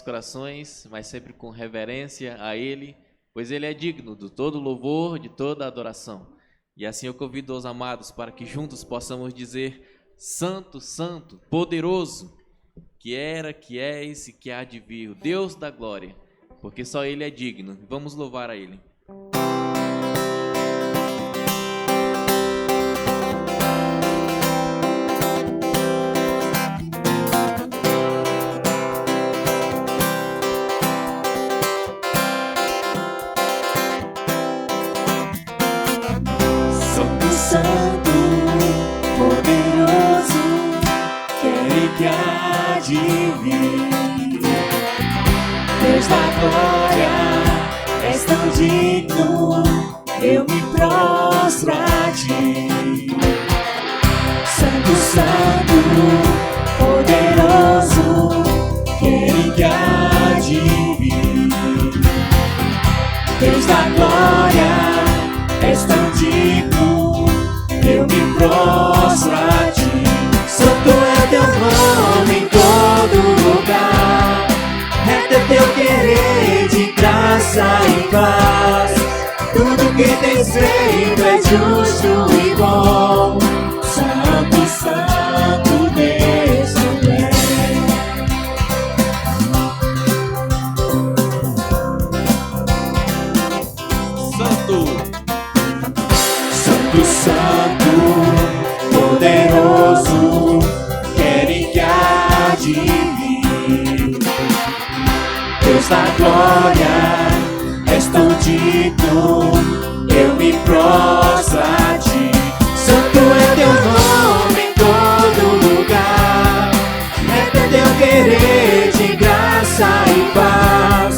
nossos corações, mas sempre com reverência a Ele, pois Ele é digno de todo louvor, de toda adoração. E assim eu convido os amados para que juntos possamos dizer: Santo, Santo, poderoso, que era, que és e que há de vir, o Deus da glória, porque só Ele é digno. Vamos louvar a Ele. Santo, poderoso, que há de vir. Deus da glória, és tão digno, eu me prostro a ti. Santo, Santo, poderoso, que há de vir. Deus da glória, és tão digno, eu me prostro a ti. Santo é teu nome em todo lugar, reto é teu querer de graça e paz. Tudo que tens feito é justo e bom. Santo, Santo Deus tu és. Santo, Santo, poderoso, que há de vir. Deus da glória, és tão digno, eu me prostro a ti. Santo é teu nome em todo lugar, reto é teu querer de graça e paz.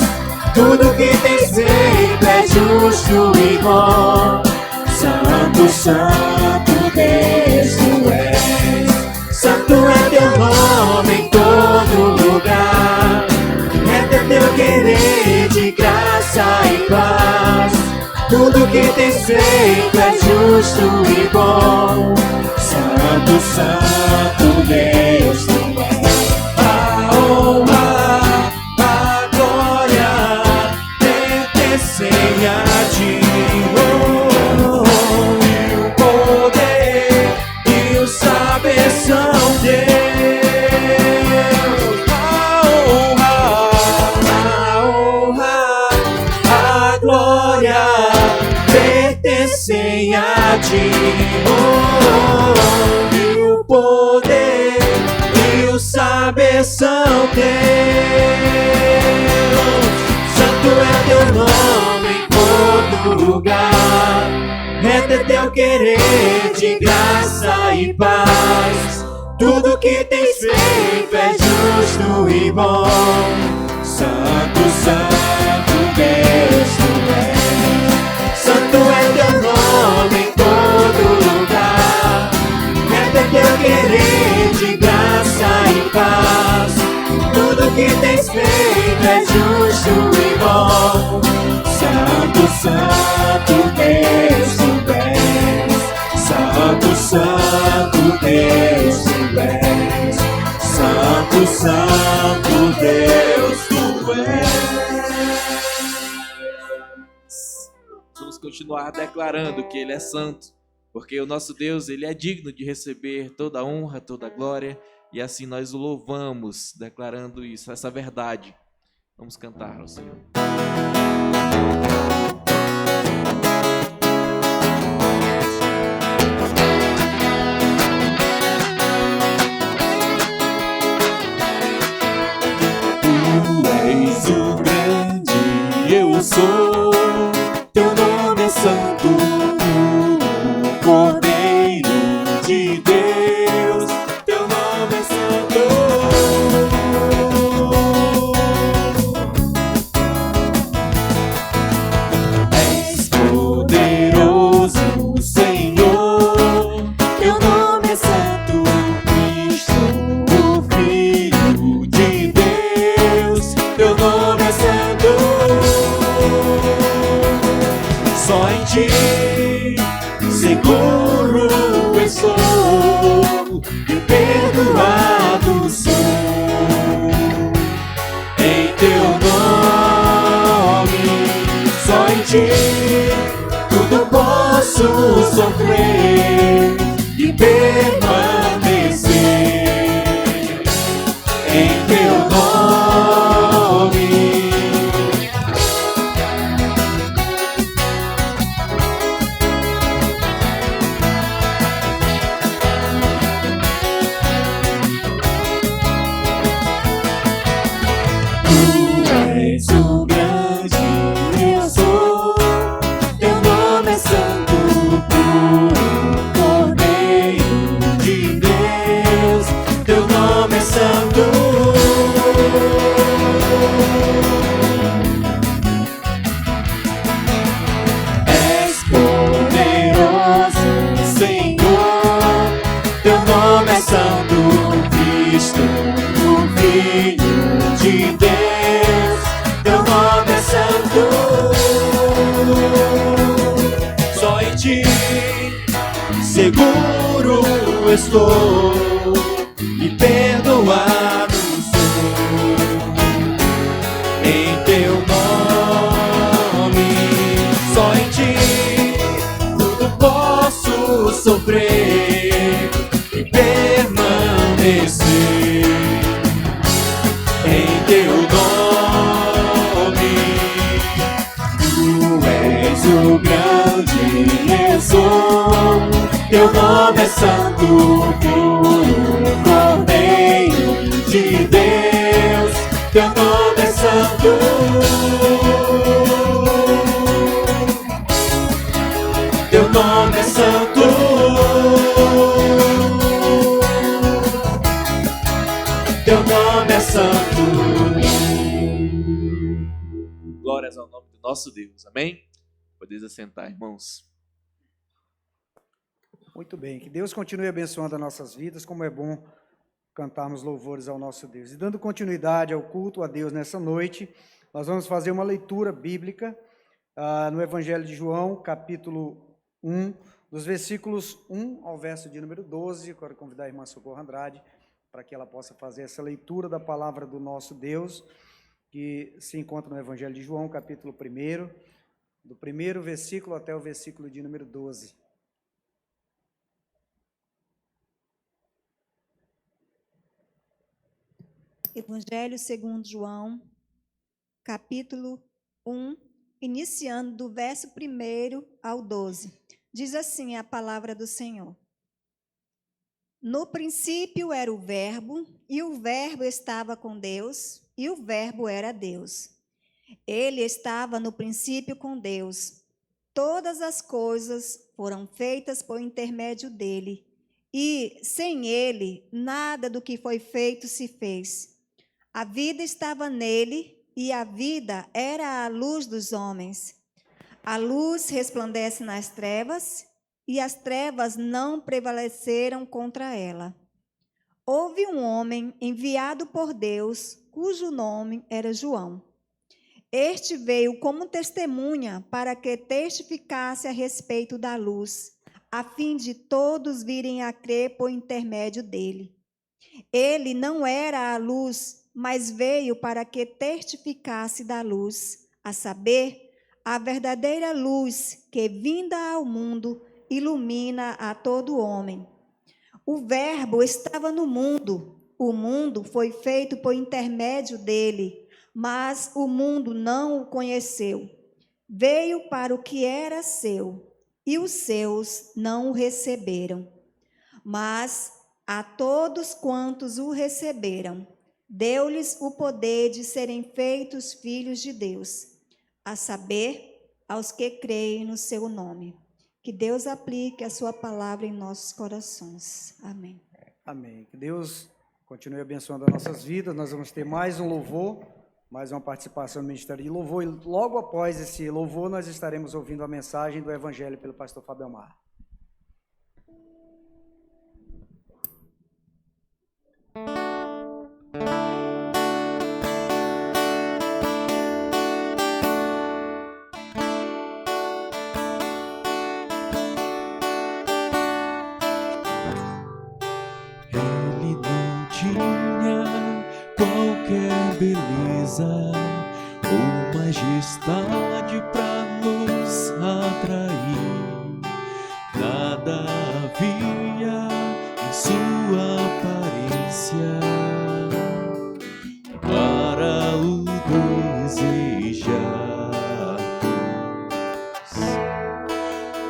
Tudo que tens feito é justo e bom. Santo, Santo Deus tu és. Santo é teu nome em todo lugar, reto é teu querer de graça e paz. Tudo que tens feito é justo e bom. Santo, Santo Deus tu és. A honra, a glória pertencem a ti. São Deus, a honra, a glória pertencem a ti. E o poder e o saber são teus. Santo é teu nome em todo lugar, reto é teu querer de graça e paz. Tudo que tens feito é justo e bom. Santo, Santo Deus tu és. Santo é teu nome em todo lugar, reto é teu querer de graça e paz. Tudo que tens feito é justo e bom. Santo, Santo Deus tu és. Santo, Santo Deus tu és. Santo, Santo Deus tu és. Vamos continuar declarando que Ele é santo, porque o nosso Deus, Ele é digno de receber toda a honra, toda a glória, e assim nós o louvamos, declarando isso, essa verdade. Vamos cantar ao Senhor. És o grande, eu sou. Teu nome é santo, o Cordeiro de Deus. Teu nome é santo. És poderoso, Senhor. Teu nome é santo, Cristo, o Filho de Deus. Teu nome é santo. Só em ti seguro estou e perdoado sou. Em teu nome. Só em ti tudo posso sofrer e permanecer em teu nome. Tu és o grande eu sou, teu nome é santo, puro, Cordeiro de Deus, teu nome é santo. És poderoso, Senhor, teu nome é santo, Cristo, o Filho de Deus, teu nome é santo. Só em ti seguro estou e perdoado sou. Em teu nome, só em ti tudo posso sofrer e permanecer. Em teu nome, tu és o grande eu sou, teu nome é santo, puro, Cordeiro de Deus, teu nome é santo. Teu nome é santo. Teu nome é santo. Glórias ao nome do nosso Deus. Amém? Podeis assentar, irmãos. Muito bem, que Deus continue abençoando as nossas vidas, como é bom cantarmos louvores ao nosso Deus. E dando continuidade ao culto a Deus nessa noite, nós vamos fazer uma leitura bíblica no Evangelho de João, capítulo 1, dos versículos 1 ao verso de número 12. Eu quero convidar a irmã Socorro Andrade para que ela possa fazer essa leitura da palavra do nosso Deus, que se encontra no Evangelho de João, capítulo 1, do primeiro versículo até o versículo de número 12. Evangelho segundo João, capítulo 1, iniciando do verso 1 ao 12. Diz assim a palavra do Senhor. No princípio era o Verbo, e o Verbo estava com Deus, e o Verbo era Deus. Ele estava no princípio com Deus. Todas as coisas foram feitas por intermédio dele, e sem ele nada do que foi feito se fez. A vida estava nele, e a vida era a luz dos homens. A luz resplandece nas trevas, e as trevas não prevaleceram contra ela. Houve um homem enviado por Deus, cujo nome era João. Este veio como testemunha para que testificasse a respeito da luz, a fim de todos virem a crer por intermédio dele. Ele não era a luz, mas veio para que testificasse da luz, a saber, a verdadeira luz que, vinda ao mundo, ilumina a todo homem. O Verbo estava no mundo, o mundo foi feito por intermédio dele, mas o mundo não o conheceu. Veio para o que era seu, e os seus não o receberam. Mas a todos quantos o receberam, deu-lhes o poder de serem feitos filhos de Deus, a saber, aos que creem no seu nome. Que Deus aplique a sua palavra em nossos corações. Amém. Amém. Que Deus continue abençoando as nossas vidas. Nós vamos ter mais um louvor, mais uma participação no Ministério de Louvor. E logo após esse louvor, nós estaremos ouvindo a mensagem do Evangelho pelo pastor Fábio Amar. Ele não tinha qualquer beleza, majestade pra nos atrair. Nada havia em sua aparência para o desejar,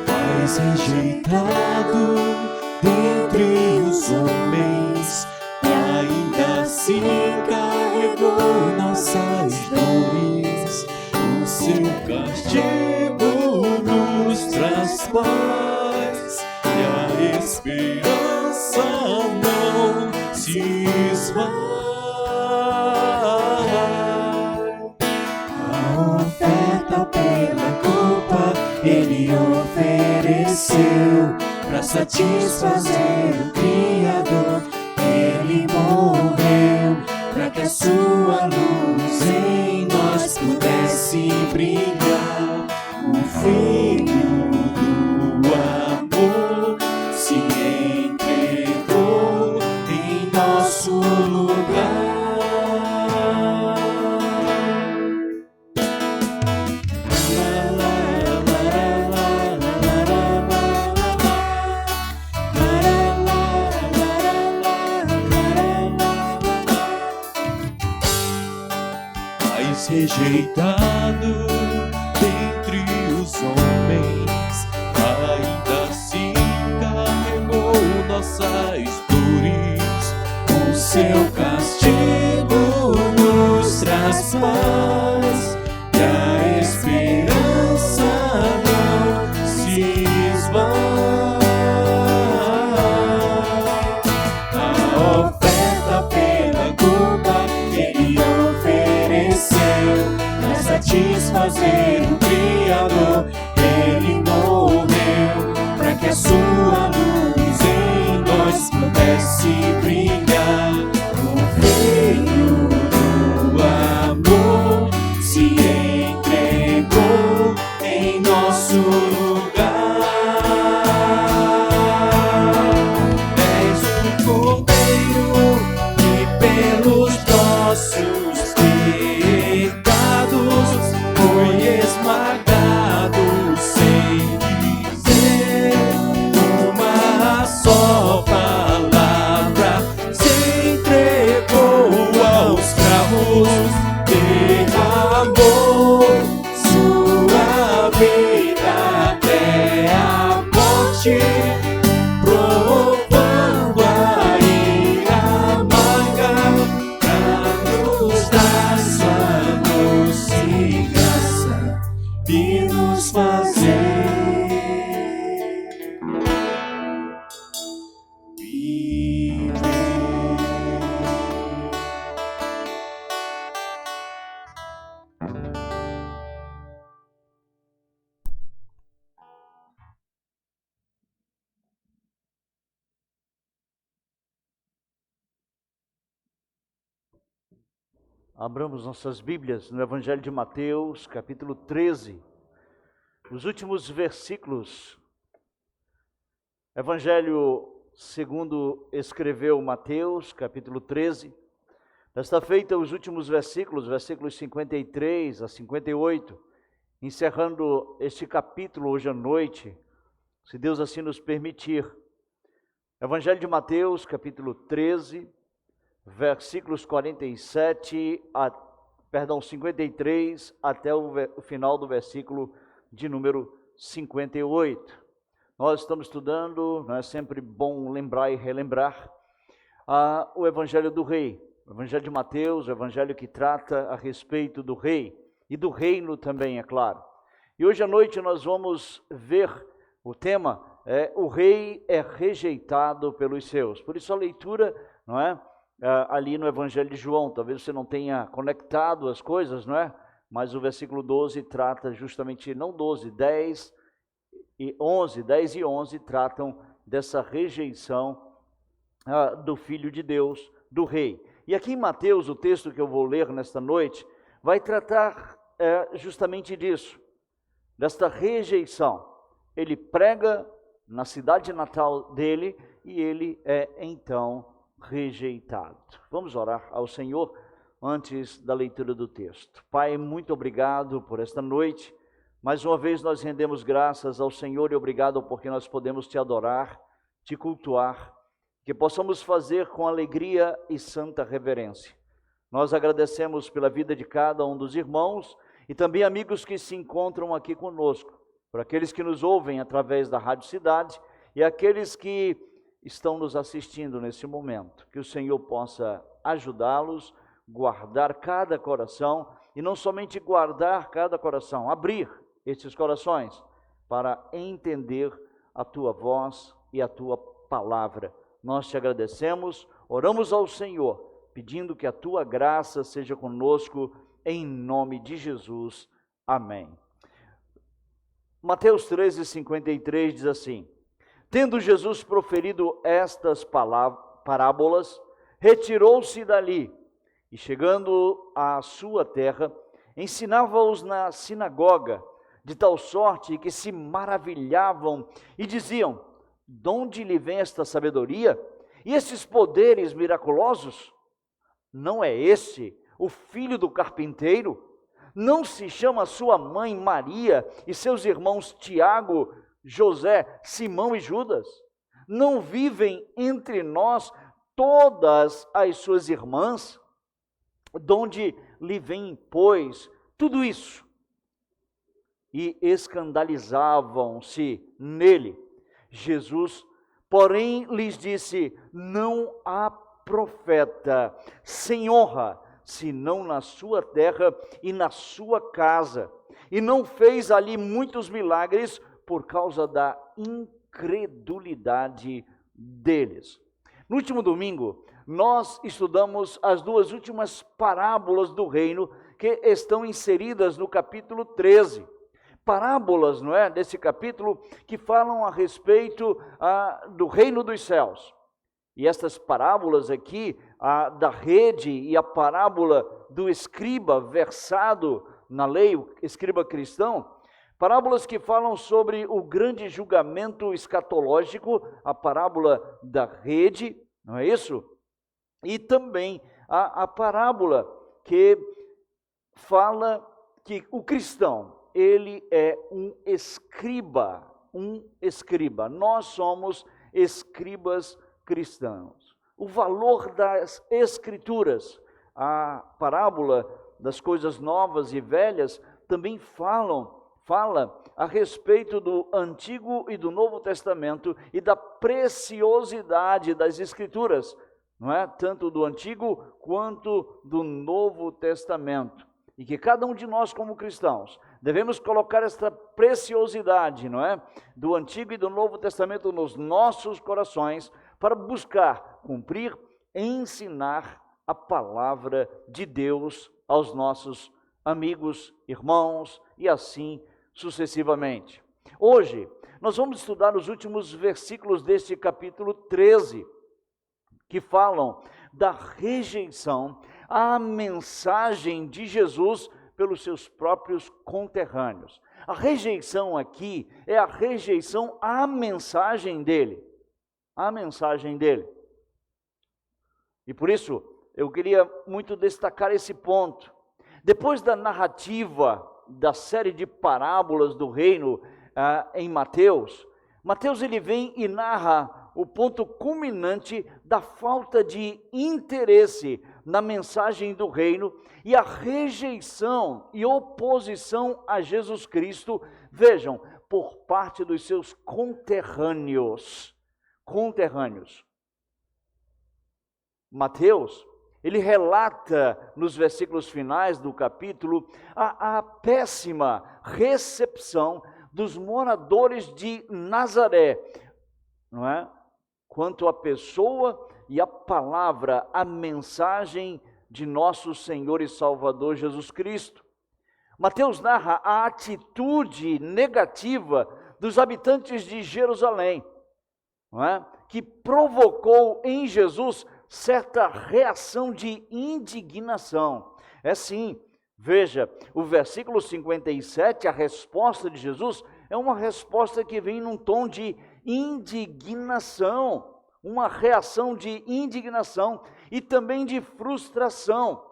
mas rejeitado dentre os homens, ainda assim carregou nossas dores. O seu castigo nos traz paz, e a esperança não se esvai. A oferta pela culpa Ele ofereceu pra satisfazer o Criador. Ele morreu pra que a sua luz em nós pudesse brilhar. O Filho do amor se entregou em nosso lugar. Mas rejeitado dentre os homens, ainda assim carregou nossas dores. O seu castigo nos traz paz, e a esperança não se esvai. A oferta pela culpa Ele ofereceu pra satisfazer o Criador. Ele morreu pra que a sua luz em nós pudesse brilhar. O Filho do amor se entregou em nosso lugar. És o Cordeiro que pelos nossos pecados foi esmagado, sem dizer uma só palavra. Se entregou aos cravos, derramou sua vida até a morte, provando a ira amarga pra nos dar sua doce graça e nos fazer viver. Abramos nossas Bíblias no Evangelho de Mateus, capítulo 13, os últimos versículos. Evangelho segundo escreveu Mateus, capítulo 13. Desta feita, os últimos versículos, versículos 53 a 58, encerrando este capítulo hoje à noite, se Deus assim nos permitir. Evangelho de Mateus, capítulo 13, versículos 53 até o final do versículo de número 58. Nós estamos estudando, não é sempre bom lembrar e relembrar, o Evangelho do Rei, o Evangelho de Mateus, o Evangelho que trata a respeito do Rei e do reino também, é claro. E hoje à noite nós vamos ver o tema, o Rei é rejeitado pelos seus. Por isso a leitura, não é? Ali no Evangelho de João, talvez você não tenha conectado as coisas, não é? Mas o versículo 12 trata justamente, não 12, 10 e 11 tratam dessa rejeição do Filho de Deus, do Rei. E aqui em Mateus, o texto que eu vou ler nesta noite, vai tratar justamente disso, desta rejeição. Ele prega na cidade natal dele e ele é então rejeitado. Vamos orar ao Senhor. antes da leitura do texto. Pai, muito obrigado por esta noite. Mais uma vez nós rendemos graças ao Senhor e obrigado porque nós podemos te adorar, te cultuar, que possamos fazer com alegria e santa reverência. Nós agradecemos pela vida de cada um dos irmãos e também amigos que se encontram aqui conosco, por aqueles que nos ouvem através da Rádio Cidade e aqueles que estão nos assistindo nesse momento. Que o Senhor possa ajudá-los, guardar cada coração e não somente guardar cada coração, abrir estes corações para entender a tua voz e a tua palavra. Nós te agradecemos, oramos ao Senhor, pedindo que a tua graça seja conosco, em nome de Jesus. Amém. Mateus 13:53 diz assim: tendo Jesus proferido estas parábolas, retirou-se dali e, chegando à sua terra, ensinava-os na sinagoga, de tal sorte que se maravilhavam e diziam: de onde lhe vem esta sabedoria e esses poderes miraculosos? Não é este o filho do carpinteiro? Não se chama sua mãe Maria e seus irmãos Tiago, José, Simão e Judas? Não vivem entre nós todas as suas irmãs? De onde lhe vem, pois, tudo isso? E escandalizavam-se nele. Jesus, porém, lhes disse: não há profeta sem honra, senão na sua terra e na sua casa. E não fez ali muitos milagres por causa da incredulidade deles. No último domingo, nós estudamos as duas últimas parábolas do reino que estão inseridas no capítulo 13. Parábolas, não é, desse capítulo, que falam a respeito do reino dos céus. E estas parábolas aqui, a da rede e a parábola do escriba versado na lei, o escriba cristão, parábolas que falam sobre o grande julgamento escatológico, a parábola da rede, não é isso? E também a parábola que fala que o cristão, ele é um escriba, Nós somos escribas cristãos. O valor das escrituras, a parábola das coisas novas e velhas também fala a respeito do Antigo e do Novo Testamento e da preciosidade das escrituras, não é? Tanto do Antigo quanto do Novo Testamento. E que cada um de nós, como cristãos, devemos colocar esta preciosidade, não é? Do Antigo e do Novo Testamento nos nossos corações, para buscar, cumprir, ensinar a palavra de Deus aos nossos amigos, irmãos e assim sucessivamente. Hoje, nós vamos estudar os últimos versículos deste capítulo 13, que falam da rejeição à mensagem de Jesus pelos seus próprios conterrâneos. A rejeição aqui é a rejeição à mensagem dele. A mensagem dele. E por isso, eu queria muito destacar esse ponto. Depois da narrativa da série de parábolas do reino em Mateus, ele vem e narra o ponto culminante da falta de interesse na mensagem do reino e a rejeição e oposição a Jesus Cristo, vejam, por parte dos seus conterrâneos. Mateus, ele relata nos versículos finais do capítulo a péssima recepção dos moradores de Nazaré, não é? Quanto à pessoa e à palavra, a mensagem de nosso Senhor e Salvador Jesus Cristo. Mateus narra a atitude negativa dos habitantes de Jerusalém, não é? Que provocou em Jesus certa reação de indignação. É sim, veja, o versículo 57, a resposta de Jesus, é uma resposta que vem num tom de indignação, uma reação de indignação e também de frustração,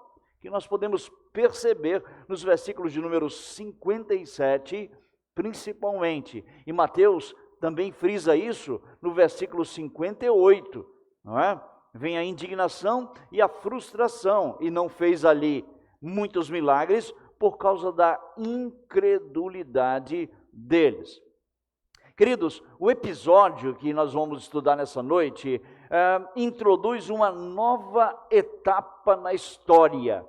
que nós podemos perceber nos versículos de número 57, principalmente. E Mateus também frisa isso no versículo 58, não é? Vem a indignação e a frustração, e não fez ali muitos milagres por causa da incredulidade deles. Queridos, o episódio que nós vamos estudar nessa noite introduz uma nova etapa na história,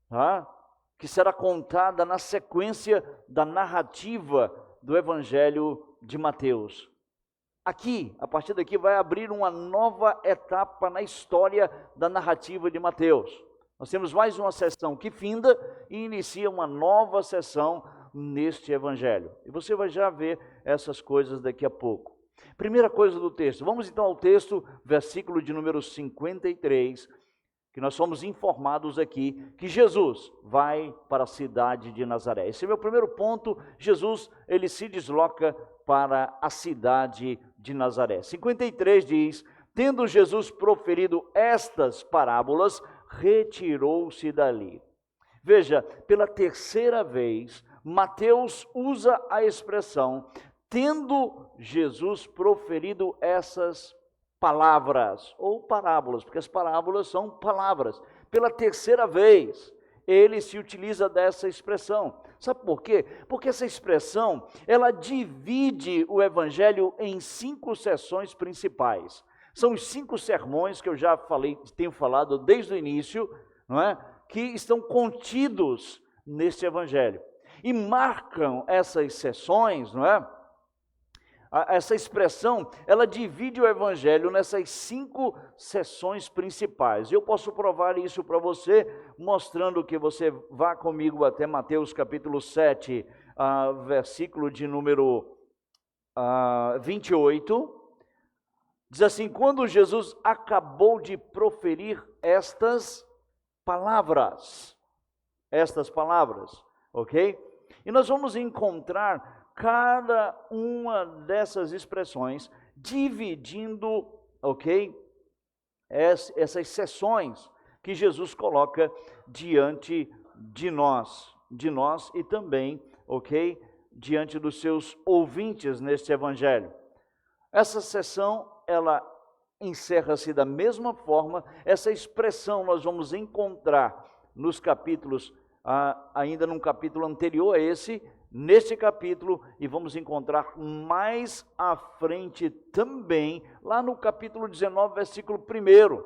tá? Que será contada na sequência da narrativa do Evangelho de Mateus. Aqui, a partir daqui, vai abrir uma nova etapa na história da narrativa de Mateus. Nós temos mais uma sessão que finda e inicia uma nova sessão neste Evangelho. E você vai já ver essas coisas daqui a pouco. Primeira coisa do texto. Vamos então ao texto, versículo de número 53, que nós somos informados aqui que Jesus vai para a cidade de Nazaré. Esse é o meu primeiro ponto. Jesus, ele se desloca para a cidade de Nazaré. 53 diz: tendo Jesus proferido estas parábolas, retirou-se dali. Veja, pela terceira vez, Mateus usa a expressão, tendo Jesus proferido essas palavras, ou parábolas, porque as parábolas são palavras. Pela terceira vez, ele se utiliza dessa expressão. Sabe por quê? Porque essa expressão, ela divide o Evangelho em 5 seções principais. São os 5 sermões que eu já tenho falado desde o início, não é? Que estão contidos neste Evangelho. E marcam essas seções, não é? Essa expressão, ela divide o Evangelho nessas 5 seções principais. Eu posso provar isso para você, mostrando que você vá comigo até Mateus capítulo 7, versículo de número 28. Diz assim: quando Jesus acabou de proferir estas palavras, ok? E nós vamos encontrar cada uma dessas expressões dividindo, ok? Essas seções que Jesus coloca diante de nós e também, ok? Diante dos seus ouvintes neste Evangelho. Essa seção, ela encerra-se da mesma forma. Essa expressão nós vamos encontrar nos capítulos, ainda num capítulo anterior a esse, neste capítulo, e vamos encontrar mais à frente também, lá no capítulo 19, versículo 1,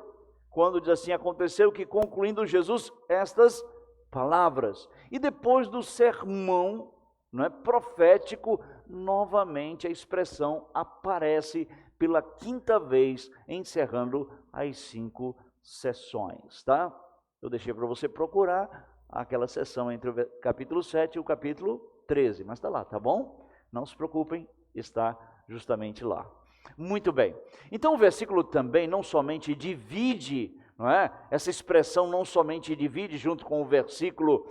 quando diz assim: aconteceu que, concluindo Jesus estas palavras, e depois do sermão, não é, profético, novamente a expressão aparece pela 5ª vez, encerrando as 5 sessões, tá? Eu deixei para você procurar aquela sessão entre o capítulo 7 e o capítulo 13, mas está lá, tá bom? Não se preocupem, está justamente lá. Muito bem. Então o versículo também não somente divide, não é? Essa expressão não somente divide junto com o versículo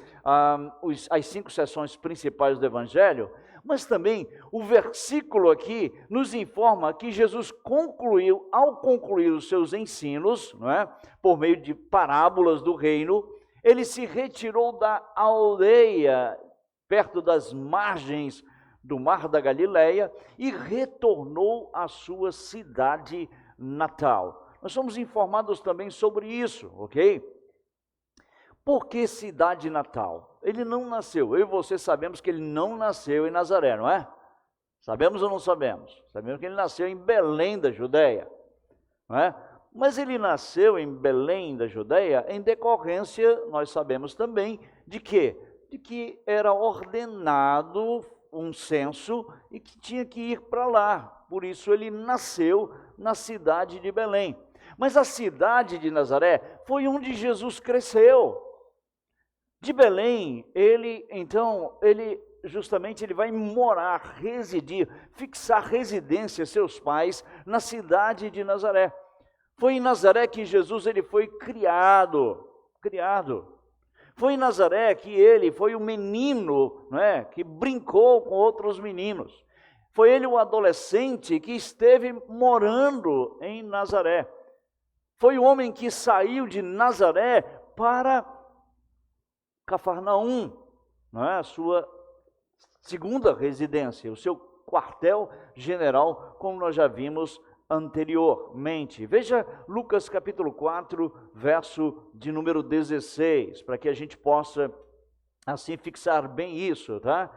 as 5 sessões principais do Evangelho, mas também o versículo aqui nos informa que Jesus concluiu, ao concluir os seus ensinos, não é? Por meio de parábolas do reino, ele se retirou da aldeia, perto das margens do Mar da Galileia, e retornou à sua cidade natal. Nós somos informados também sobre isso, ok? Por que cidade natal? Ele não nasceu, eu e você sabemos que ele não nasceu em Nazaré, não é? Sabemos ou não sabemos? Sabemos que ele nasceu em Belém da Judeia, não é? Mas ele nasceu em Belém da Judeia em decorrência, nós sabemos também, de quê? De que era ordenado um censo e que tinha que ir para lá. Por isso ele nasceu na cidade de Belém. Mas a cidade de Nazaré foi onde Jesus cresceu. De Belém, ele vai morar, residir, fixar residência, seus pais, na cidade de Nazaré. Foi em Nazaré que Jesus ele foi criado. Foi em Nazaré que ele foi o menino, não é, que brincou com outros meninos. Foi ele o adolescente que esteve morando em Nazaré. Foi o homem que saiu de Nazaré para Cafarnaum, não é? A sua segunda residência, o seu quartel-general, como nós já vimos anteriormente. Veja Lucas capítulo 4, verso de número 16, para que a gente possa assim fixar bem isso, tá?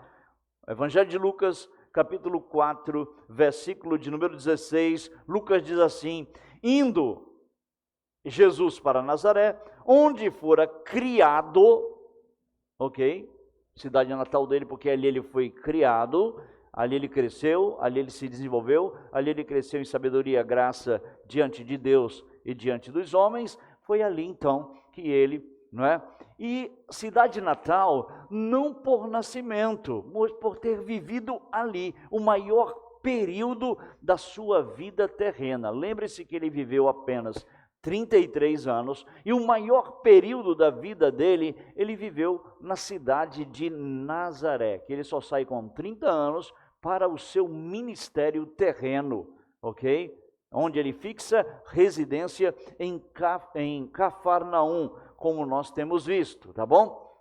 Evangelho de Lucas capítulo 4, versículo de número 16, Lucas diz assim: indo Jesus para Nazaré, onde fora criado, ok? Cidade natal dele, porque ali ele foi criado, ali ele cresceu, ali ele se desenvolveu, ali ele cresceu em sabedoria e graça diante de Deus e diante dos homens. Foi ali então que ele, não é? E cidade natal, não por nascimento, mas por ter vivido ali o maior período da sua vida terrena. Lembre-se que ele viveu apenas 33 anos, e o maior período da vida dele, ele viveu na cidade de Nazaré, que ele só sai com 30 anos para o seu ministério terreno, ok? Onde ele fixa residência em Cafarnaum, como nós temos visto, tá bom?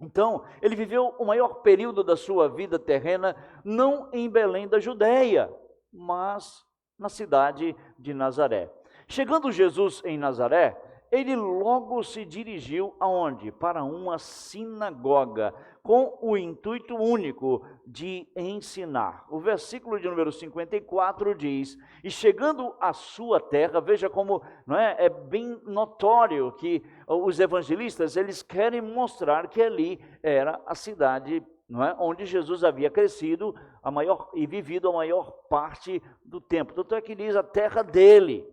Então, ele viveu o maior período da sua vida terrena, não em Belém da Judéia, mas na cidade de Nazaré. Chegando Jesus em Nazaré, ele logo se dirigiu aonde? Para uma sinagoga, com o intuito único de ensinar. O versículo de número 54 diz: e chegando à sua terra, veja como, não é bem notório que os evangelistas, eles querem mostrar que ali era a cidade, não é, onde Jesus havia crescido e vivido a maior parte do tempo. Tanto é que diz a terra dele,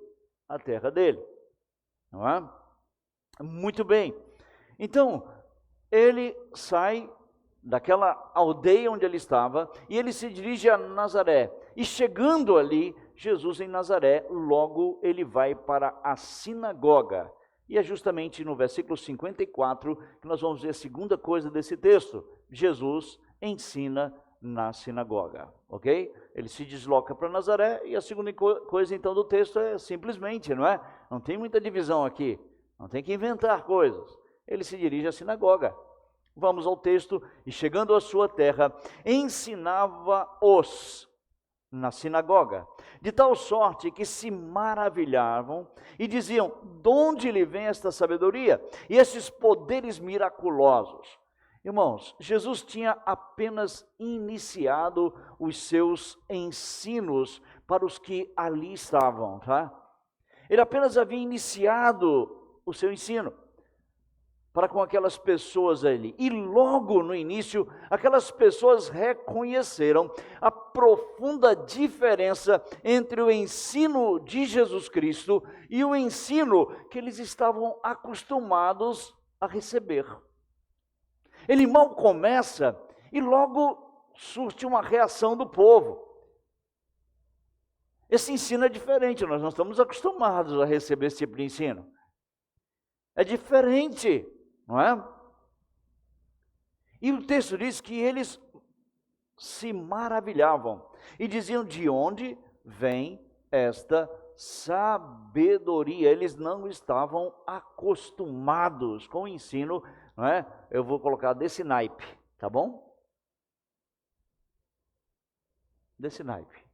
não é? Muito bem. Então, ele sai daquela aldeia onde ele estava e ele se dirige a Nazaré. E chegando ali, Jesus em Nazaré, logo ele vai para a sinagoga. E é justamente no versículo 54 que nós vamos ver a segunda coisa desse texto. Jesus ensina na sinagoga, ok? Ele se desloca para Nazaré e a segunda coisa então do texto é simplesmente, não é? Não tem muita divisão aqui, não tem que inventar coisas. Ele se dirige à sinagoga. Vamos ao texto: e chegando à sua terra, ensinava-os na sinagoga, de tal sorte que se maravilhavam e diziam: de onde lhe vem esta sabedoria e esses poderes miraculosos? Irmãos, Jesus tinha apenas iniciado os seus ensinos para os que ali estavam, tá? Ele apenas havia iniciado o seu ensino para com aquelas pessoas ali. E logo no início, aquelas pessoas reconheceram a profunda diferença entre o ensino de Jesus Cristo e o ensino que eles estavam acostumados a receber. Ele mal começa e logo surge uma reação do povo. Esse ensino é diferente, nós não estamos acostumados a receber esse tipo de ensino. É diferente, não é? E o texto diz que eles se maravilhavam e diziam: de onde vem esta sabedoria? Eles não estavam acostumados com o ensino, não é? Eu vou colocar desse naipe, tá bom? Desse naipe.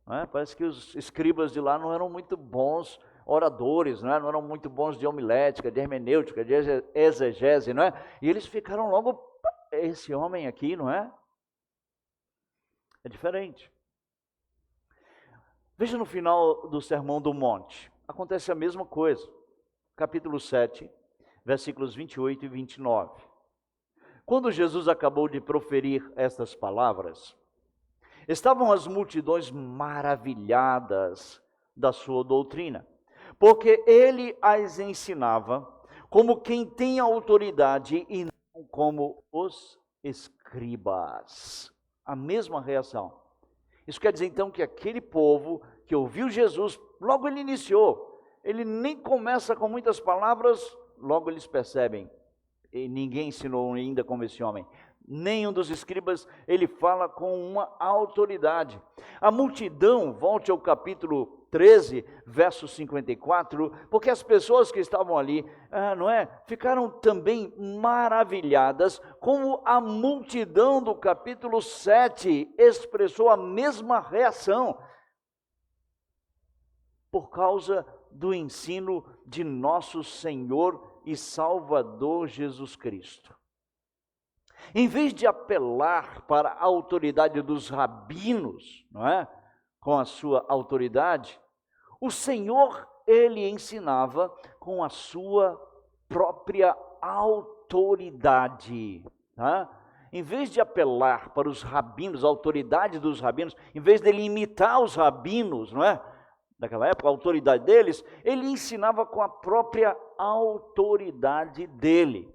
Não é? Parece que os escribas de lá não eram muito bons oradores, não eram muito bons de homilética, de hermenêutica, de exegese, não é? E eles ficaram logo: esse homem aqui, não é? É diferente. Veja no final do Sermão do Monte, acontece a mesma coisa. Capítulo 7, versículos 28 e 29. Quando Jesus acabou de proferir estas palavras, estavam as multidões maravilhadas da sua doutrina, porque ele as ensinava como quem tem autoridade e não como os escribas. A mesma reação. Isso quer dizer então que aquele povo que ouviu Jesus, logo ele iniciou, ele nem começa com muitas palavras, logo eles percebem, e ninguém ensinou ainda como esse homem. Nenhum dos escribas, ele fala com uma autoridade. A multidão, volte ao capítulo 13, verso 54, porque as pessoas que estavam ali, ficaram também maravilhadas, como a multidão do capítulo 7 expressou a mesma reação, por causa do ensino de nosso Senhor e Salvador Jesus Cristo. Em vez de apelar para a autoridade dos rabinos, com a sua autoridade, o Senhor, ele ensinava com a sua própria autoridade. Em vez de apelar para os rabinos, a autoridade dos rabinos, em vez dele imitar os rabinos, daquela época, a autoridade deles, ele ensinava com a própria autoridade dele.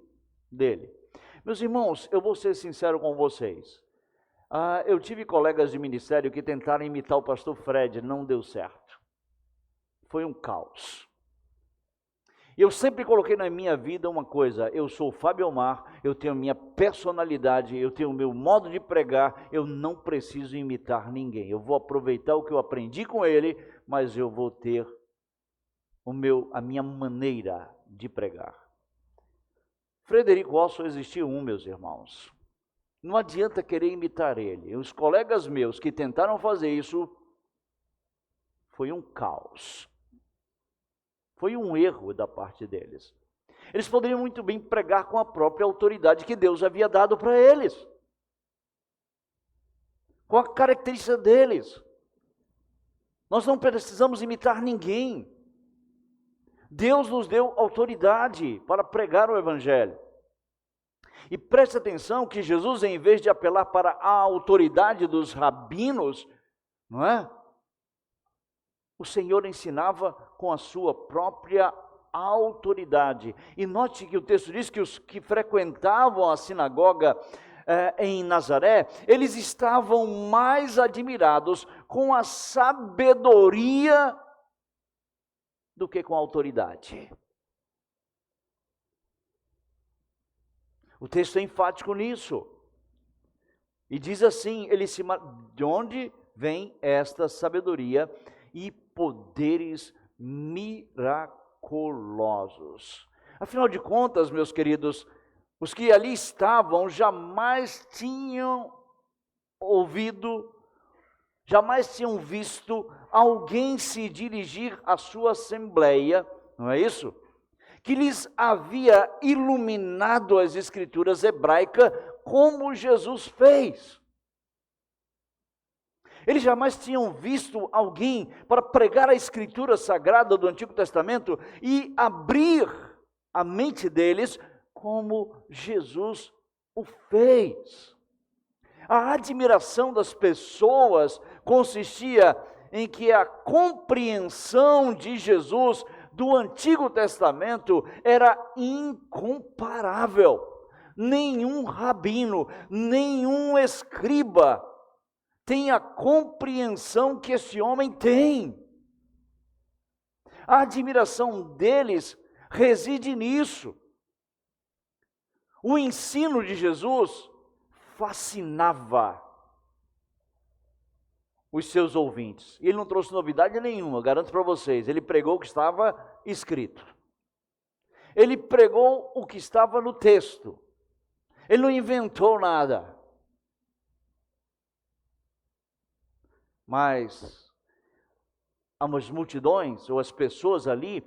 Meus irmãos, eu vou ser sincero com vocês. Eu tive colegas de ministério que tentaram imitar o pastor Fred, não deu certo. Foi um caos. Eu sempre coloquei na minha vida uma coisa: eu sou o Fábio Omar, eu tenho minha personalidade, eu tenho o meu modo de pregar, eu não preciso imitar ninguém. Eu vou aproveitar o que eu aprendi com ele, mas eu vou ter a minha maneira de pregar. Frederico Olson existiu meus irmãos. Não adianta querer imitar ele. Os colegas meus que tentaram fazer isso, foi um caos. Foi um erro da parte deles. Eles poderiam muito bem pregar com a própria autoridade que Deus havia dado para eles, com a característica deles. Nós não precisamos imitar ninguém. Deus nos deu autoridade para pregar o Evangelho. E preste atenção que Jesus, em vez de apelar para a autoridade dos rabinos, o Senhor ensinava com a sua própria autoridade. E note que o texto diz que os que frequentavam a sinagoga em Nazaré, eles estavam mais admirados com a sabedoria do que com a autoridade. O texto é enfático nisso. E diz assim, de onde vem esta sabedoria e poderes miraculosos? Afinal de contas, meus queridos, os que ali estavam jamais tinham ouvido, jamais tinham visto alguém se dirigir à sua assembleia, não é isso? Que lhes havia iluminado as escrituras hebraicas como Jesus fez. Eles jamais tinham visto alguém para pregar a escritura sagrada do Antigo Testamento e abrir a mente deles como Jesus o fez. A admiração das pessoas consistia em que a compreensão de Jesus do Antigo Testamento era incomparável. Nenhum rabino, nenhum escriba tem a compreensão que esse homem tem. A admiração deles reside nisso. O ensino de Jesus fascinava os seus ouvintes. Ele não trouxe novidade nenhuma, garanto para vocês. Ele pregou o que estava escrito. Ele pregou o que estava no texto. Ele não inventou nada. Mas as multidões, ou as pessoas ali,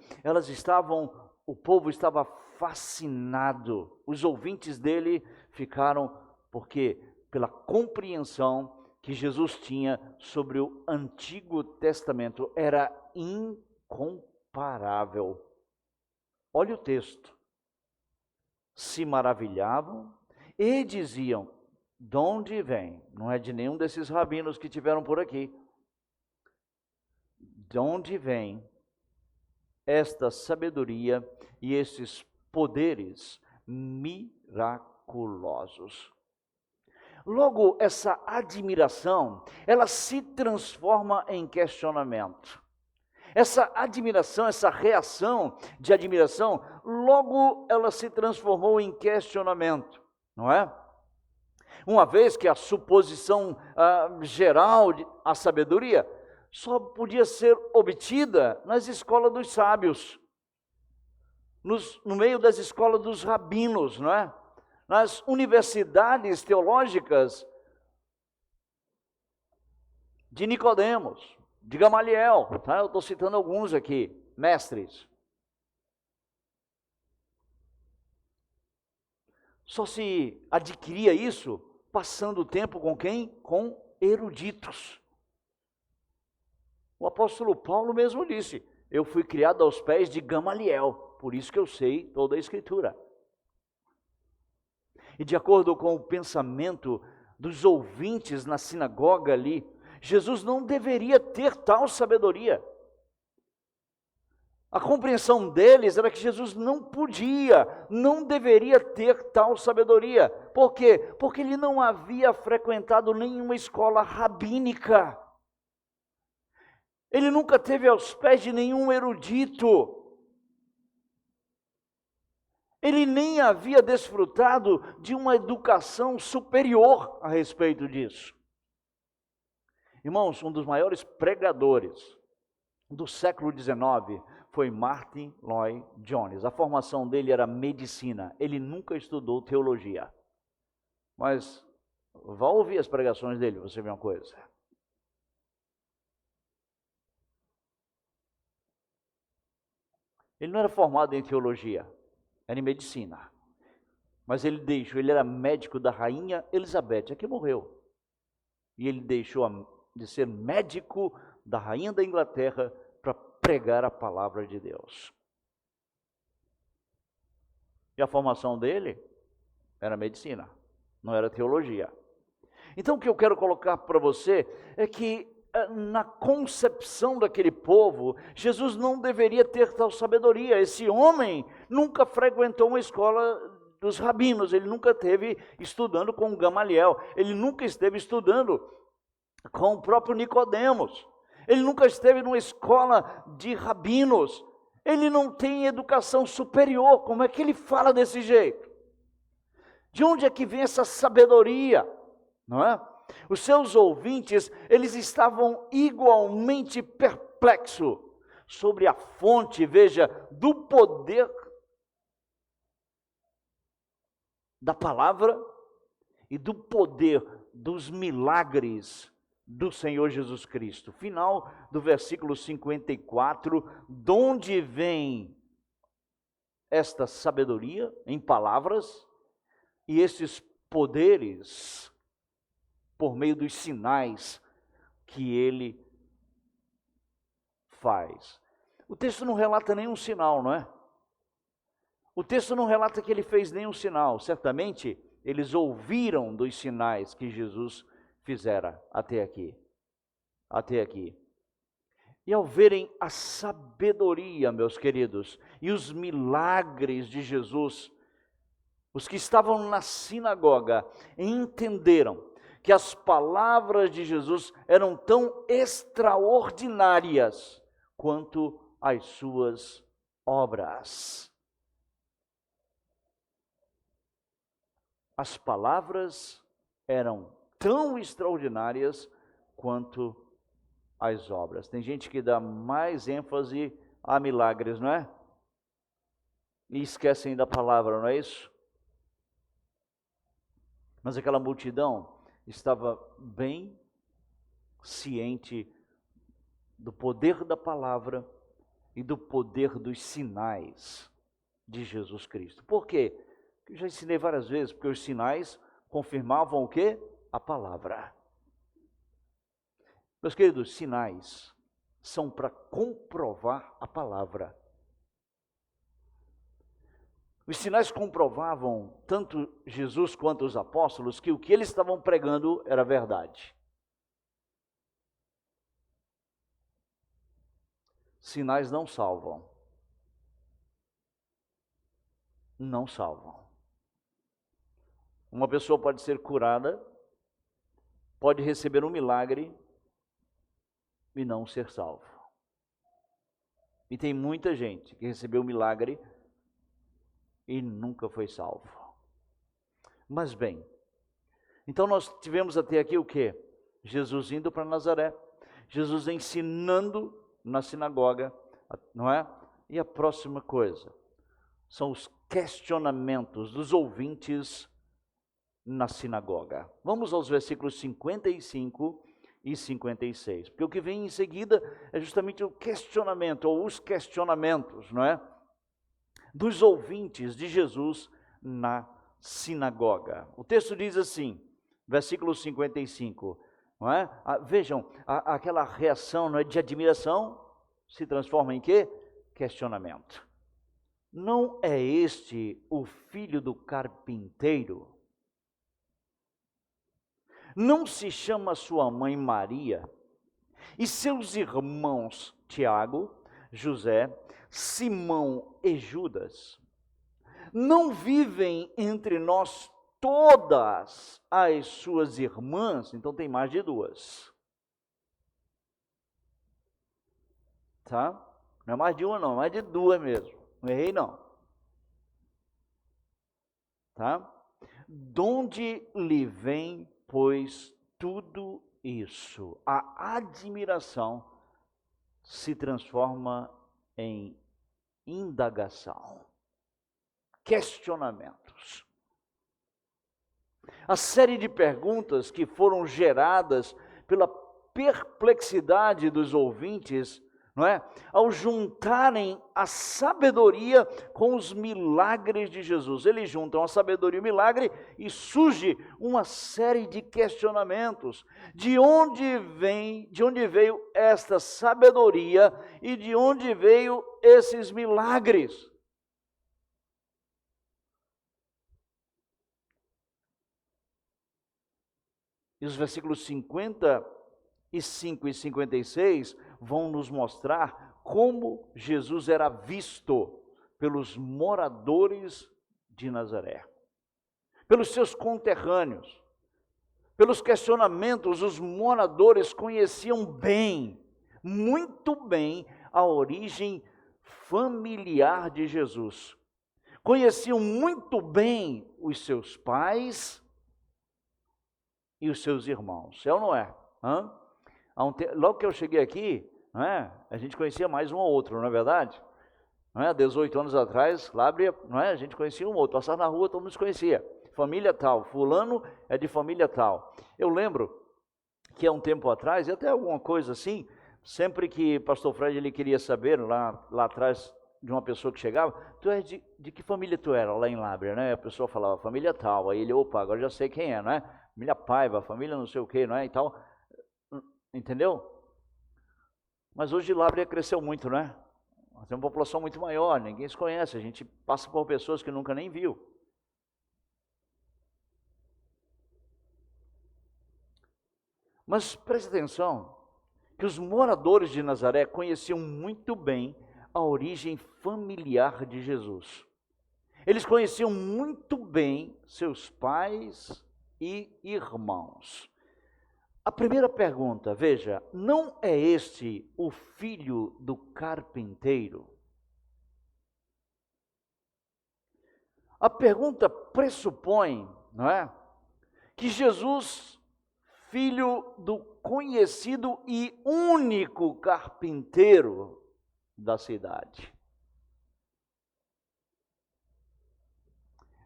o povo estava fascinado. Os ouvintes dele ficaram, pela compreensão que Jesus tinha sobre o Antigo Testamento, era incomparável. Olha o texto. Se maravilhavam e diziam: de onde vem? Não é de nenhum desses rabinos que tiveram por aqui. De onde vem esta sabedoria e esses poderes miraculosos? Logo, essa admiração, ela se transforma em questionamento. Essa admiração, essa reação de admiração, logo ela se transformou em questionamento, não é? Uma vez que a suposição geral, a sabedoria, só podia ser obtida nas escolas dos sábios, no meio das escolas dos rabinos, não é? Nas universidades teológicas de Nicodemos, de Gamaliel, tá? Eu estou citando alguns aqui, mestres. Só se adquiria isso passando o tempo com quem? Com eruditos. O apóstolo Paulo mesmo disse: eu fui criado aos pés de Gamaliel, por isso que eu sei toda a Escritura. E de acordo com o pensamento dos ouvintes na sinagoga ali, Jesus não deveria ter tal sabedoria. A compreensão deles era que Jesus não podia, não deveria ter tal sabedoria. Por quê? Porque ele não havia frequentado nenhuma escola rabínica. Ele nunca esteve aos pés de nenhum erudito. Ele nem havia desfrutado de uma educação superior a respeito disso. Irmãos, um dos maiores pregadores do século XIX foi Martyn Lloyd-Jones. A formação dele era medicina. Ele nunca estudou teologia. Mas vá ouvir as pregações dele, você vê uma coisa. Ele não era formado em teologia, era em medicina. Mas ele era médico da rainha Elizabeth, a que morreu. E ele deixou de ser médico da rainha da Inglaterra para pregar a palavra de Deus. E a formação dele era medicina, não era teologia. Então o que eu quero colocar para você é que na concepção daquele povo, Jesus não deveria ter tal sabedoria. Esse homem nunca frequentou uma escola dos rabinos, ele nunca esteve estudando com Gamaliel, ele nunca esteve estudando com o próprio Nicodemos, ele nunca esteve numa escola de rabinos, ele não tem educação superior. Como é que ele fala desse jeito? De onde é que vem essa sabedoria? Não é? Os seus ouvintes, eles estavam igualmente perplexos sobre a fonte, veja, do poder da palavra e do poder dos milagres do Senhor Jesus Cristo. Final do versículo 54, de onde vem esta sabedoria em palavras e esses poderes por meio dos sinais que ele faz. O texto não relata nenhum sinal, não é? O texto não relata que ele fez nenhum sinal. Certamente, eles ouviram dos sinais que Jesus fizera até aqui. Até aqui. E ao verem a sabedoria, meus queridos, e os milagres de Jesus, os que estavam na sinagoga entenderam que as palavras de Jesus eram tão extraordinárias quanto as suas obras. As palavras eram tão extraordinárias quanto as obras. Tem gente que dá mais ênfase a milagres, não é? E esquecem da palavra, não é isso? Mas aquela multidão estava bem ciente do poder da palavra e do poder dos sinais de Jesus Cristo. Por quê? Eu já ensinei várias vezes, porque os sinais confirmavam o quê? A palavra. Meus queridos, sinais são para comprovar a palavra. Os sinais comprovavam, tanto Jesus quanto os apóstolos, que o que eles estavam pregando era verdade. Sinais não salvam. Não salvam. Uma pessoa pode ser curada, pode receber um milagre e não ser salvo. E tem muita gente que recebeu o milagre e nunca foi salvo. Mas bem, então nós tivemos até aqui o quê? Jesus indo para Nazaré. Jesus ensinando na sinagoga, não é? E a próxima coisa são os questionamentos dos ouvintes na sinagoga. Vamos aos versículos 55 e 56, porque o que vem em seguida é justamente o questionamento, ou os questionamentos, não é? Dos ouvintes de Jesus na sinagoga. O texto diz assim, versículo 55, não é? Vejam, aquela reação, não é, de admiração se transforma em quê? Questionamento. Não é este o filho do carpinteiro? Não se chama sua mãe Maria e seus irmãos Tiago, José, Simão e Judas? Não vivem entre nós todas as suas irmãs? Então tem mais de duas. Tá? Não é mais de uma não, é mais de duas mesmo. Não errei não. Tá? Donde lhe vem, pois, tudo isso? A admiração se transforma em indagação, questionamentos. A série de perguntas que foram geradas pela perplexidade dos ouvintes, não é? Ao juntarem a sabedoria com os milagres de Jesus. Eles juntam a sabedoria e o milagre e surge uma série de questionamentos. De onde veio esta sabedoria e de onde veio esses milagres? E os versículos 55 e 56 vão nos mostrar como Jesus era visto pelos moradores de Nazaré, pelos seus conterrâneos, pelos questionamentos. Os moradores conheciam bem, muito bem, a origem familiar de Jesus. Conheciam muito bem os seus pais e os seus irmãos. É ou não é? Logo que eu cheguei aqui, não é? A gente conhecia mais um ou outro, não é verdade? Não é? 18 anos atrás, Lábrea, não é? A gente conhecia um ou outro. Passar na rua, todo mundo se conhecia. Família tal, fulano é de família tal. Eu lembro que há um tempo atrás, e até alguma coisa assim, sempre que pastor Fred ele queria saber, lá atrás de uma pessoa que chegava, tu é de que família tu era lá em Lábrea, né? A pessoa falava, família tal. Aí ele, opa, agora já sei quem é, não é? Família Paiva, família não sei o que, não é? E tal. Entendeu? Mas hoje Lábrea cresceu muito, né? Tem uma população muito maior, ninguém se conhece, a gente passa por pessoas que nunca nem viu. Mas preste atenção, que os moradores de Nazaré conheciam muito bem a origem familiar de Jesus. Eles conheciam muito bem seus pais e irmãos. A primeira pergunta, veja, não é este o filho do carpinteiro? A pergunta pressupõe, não é, que Jesus, filho do conhecido e único carpinteiro da cidade.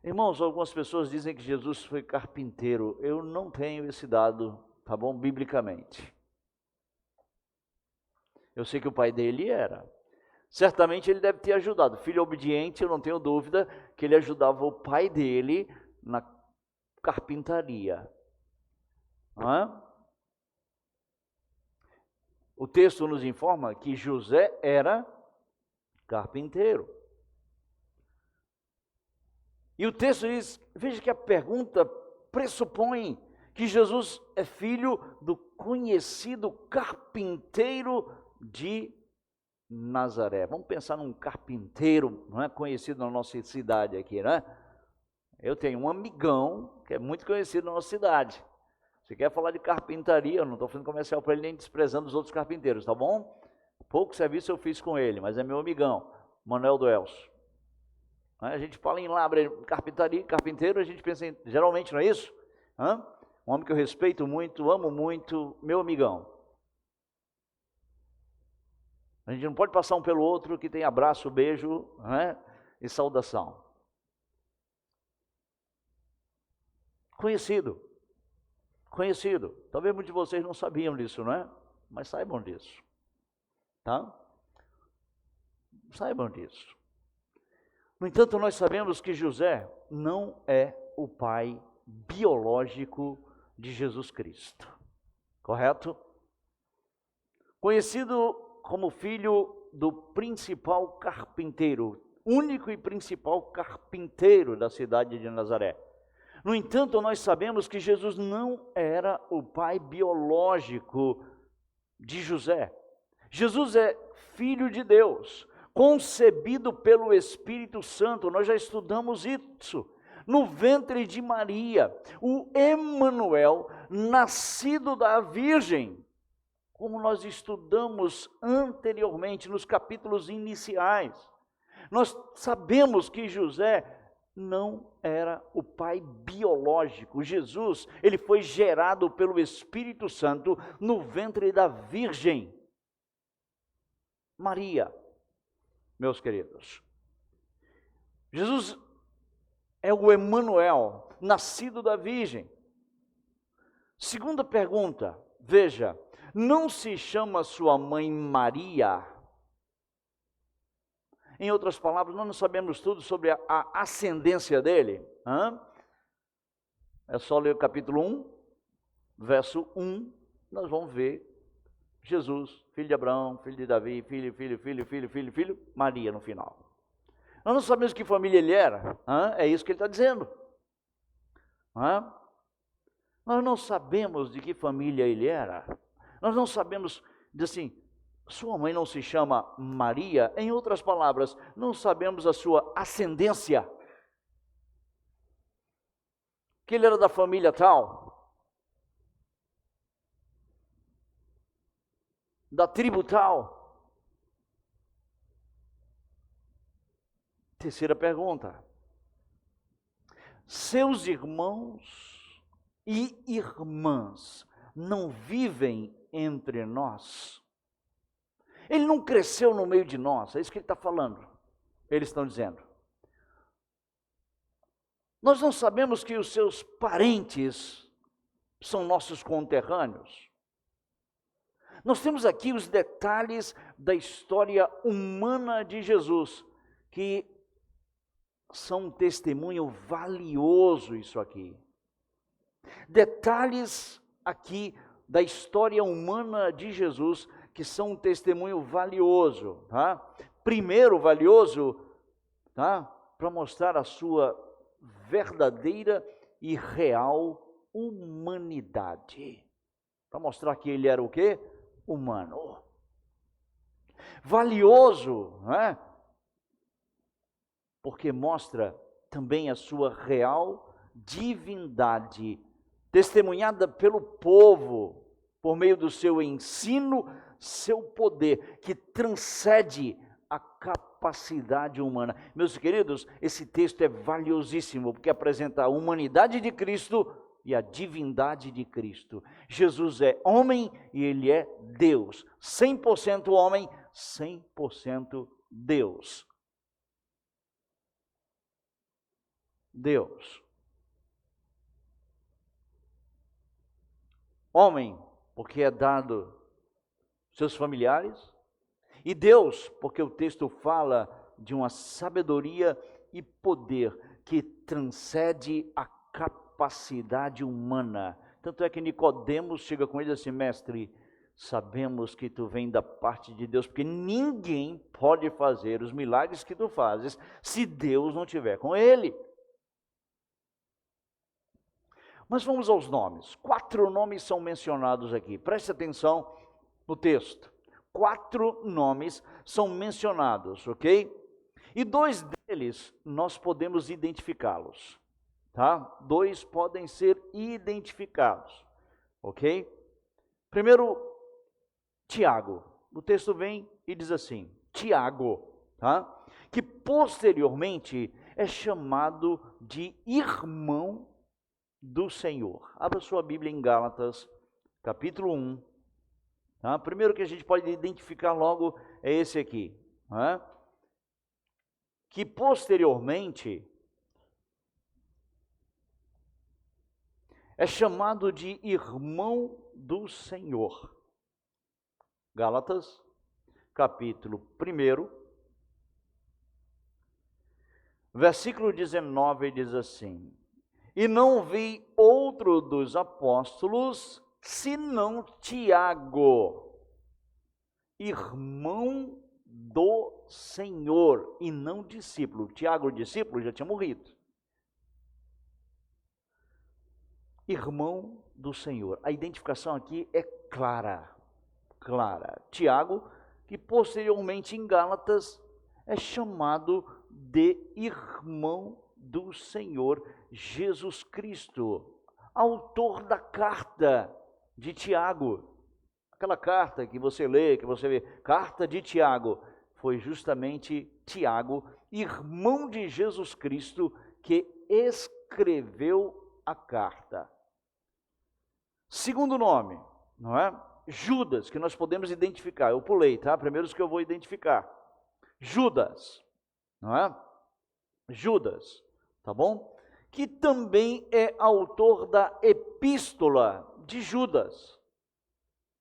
Irmãos, algumas pessoas dizem que Jesus foi carpinteiro. Eu não tenho esse dado, tá bom? Biblicamente. Eu sei que o pai dele era. Certamente ele deve ter ajudado. Filho obediente, eu não tenho dúvida que ele ajudava o pai dele na carpintaria. O texto nos informa que José era carpinteiro. E o texto diz, veja que a pergunta pressupõe que Jesus é filho do conhecido carpinteiro de Nazaré. Vamos pensar num carpinteiro, não é, conhecido na nossa cidade aqui, né? Eu tenho um amigão que é muito conhecido na nossa cidade. Você quer falar de carpintaria, eu não estou fazendo comercial para ele nem desprezando os outros carpinteiros, tá bom? Pouco serviço eu fiz com ele, mas é meu amigão, Manuel do Elcio. A gente fala em Lábrea, carpintaria, carpinteiro, a gente pensa em, geralmente, não é isso? Um homem que eu respeito muito, amo muito, meu amigão. A gente não pode passar um pelo outro que tem abraço, beijo, né, e saudação. Conhecido. Talvez muitos de vocês não sabiam disso, não é? Mas saibam disso. Tá? Saibam disso. No entanto, nós sabemos que José não é o pai biológico de Jesus Cristo. Correto? Conhecido como filho do principal carpinteiro, único e principal carpinteiro da cidade de Nazaré. No entanto, nós sabemos que Jesus não era o pai biológico de José. Jesus é filho de Deus, concebido pelo Espírito Santo. Nós já estudamos isso. No ventre de Maria, o Emanuel, nascido da Virgem, como nós estudamos anteriormente nos capítulos iniciais. Nós sabemos que José não era o pai biológico. Jesus, ele foi gerado pelo Espírito Santo no ventre da Virgem Maria, meus queridos. Jesus é o Emanuel, nascido da Virgem. Segunda pergunta, veja, não se chama sua mãe Maria? Em outras palavras, nós não sabemos tudo sobre a ascendência dele. É só ler o capítulo 1, verso 1, nós vamos ver Jesus, filho de Abraão, filho de Davi, filho, Maria no final. Nós não sabemos que família ele era, é isso que ele está dizendo. Nós não sabemos de que família ele era. Nós não sabemos, assim, sua mãe não se chama Maria. Em outras palavras, não sabemos a sua ascendência. Que ele era da família tal, da tribo tal. Terceira pergunta. Seus irmãos e irmãs não vivem entre nós? Ele não cresceu no meio de nós, é isso que ele está falando. Eles estão dizendo. Nós não sabemos que os seus parentes são nossos conterrâneos. Nós temos aqui os detalhes da história humana de Jesus, que são um testemunho valioso isso aqui. Detalhes aqui da história humana de Jesus, que são um testemunho valioso, tá? Primeiro, valioso, tá? Para mostrar a sua verdadeira e real humanidade. Para mostrar que ele era o quê? Humano. Valioso, né? Porque mostra também a sua real divindade, testemunhada pelo povo, por meio do seu ensino, seu poder, que transcende a capacidade humana. Meus queridos, esse texto é valiosíssimo, porque apresenta a humanidade de Cristo e a divindade de Cristo. Jesus é homem e ele é Deus. 100% homem, 100% Deus. Deus. Homem, porque é dado seus familiares, e Deus, porque o texto fala de uma sabedoria e poder que transcende a capacidade humana. Tanto é que Nicodemos chega com ele assim: mestre, sabemos que tu vem da parte de Deus, porque ninguém pode fazer os milagres que tu fazes se Deus não estiver com ele. Mas vamos aos nomes. 4 nomes são mencionados aqui. Preste atenção no texto. 4 nomes são mencionados, ok? E 2 deles nós podemos identificá-los, tá? 2 podem ser identificados, ok? Primeiro, Tiago. O texto vem e diz assim: Tiago, tá? Que posteriormente é chamado de irmão do Senhor. Abra sua Bíblia em Gálatas, capítulo 1, Tá? Primeiro que a gente pode identificar logo é esse aqui, né? Que posteriormente é chamado de irmão do Senhor. Gálatas, capítulo 1, versículo 19 diz assim: E não vi outro dos apóstolos, senão Tiago, irmão do Senhor, e não discípulo. Tiago, o discípulo, já tinha morrido. Irmão do Senhor. A identificação aqui é clara. Tiago, que posteriormente em Gálatas é chamado de irmão do Senhor Jesus Cristo, autor da carta de Tiago. Aquela carta que você lê, que você vê, carta de Tiago, foi justamente Tiago, irmão de Jesus Cristo, que escreveu a carta. Segundo nome, não é? Judas, que nós podemos identificar. Eu pulei, tá? Primeiro os que eu vou identificar. Judas, não é? Judas, tá bom? Que também é autor da epístola de Judas.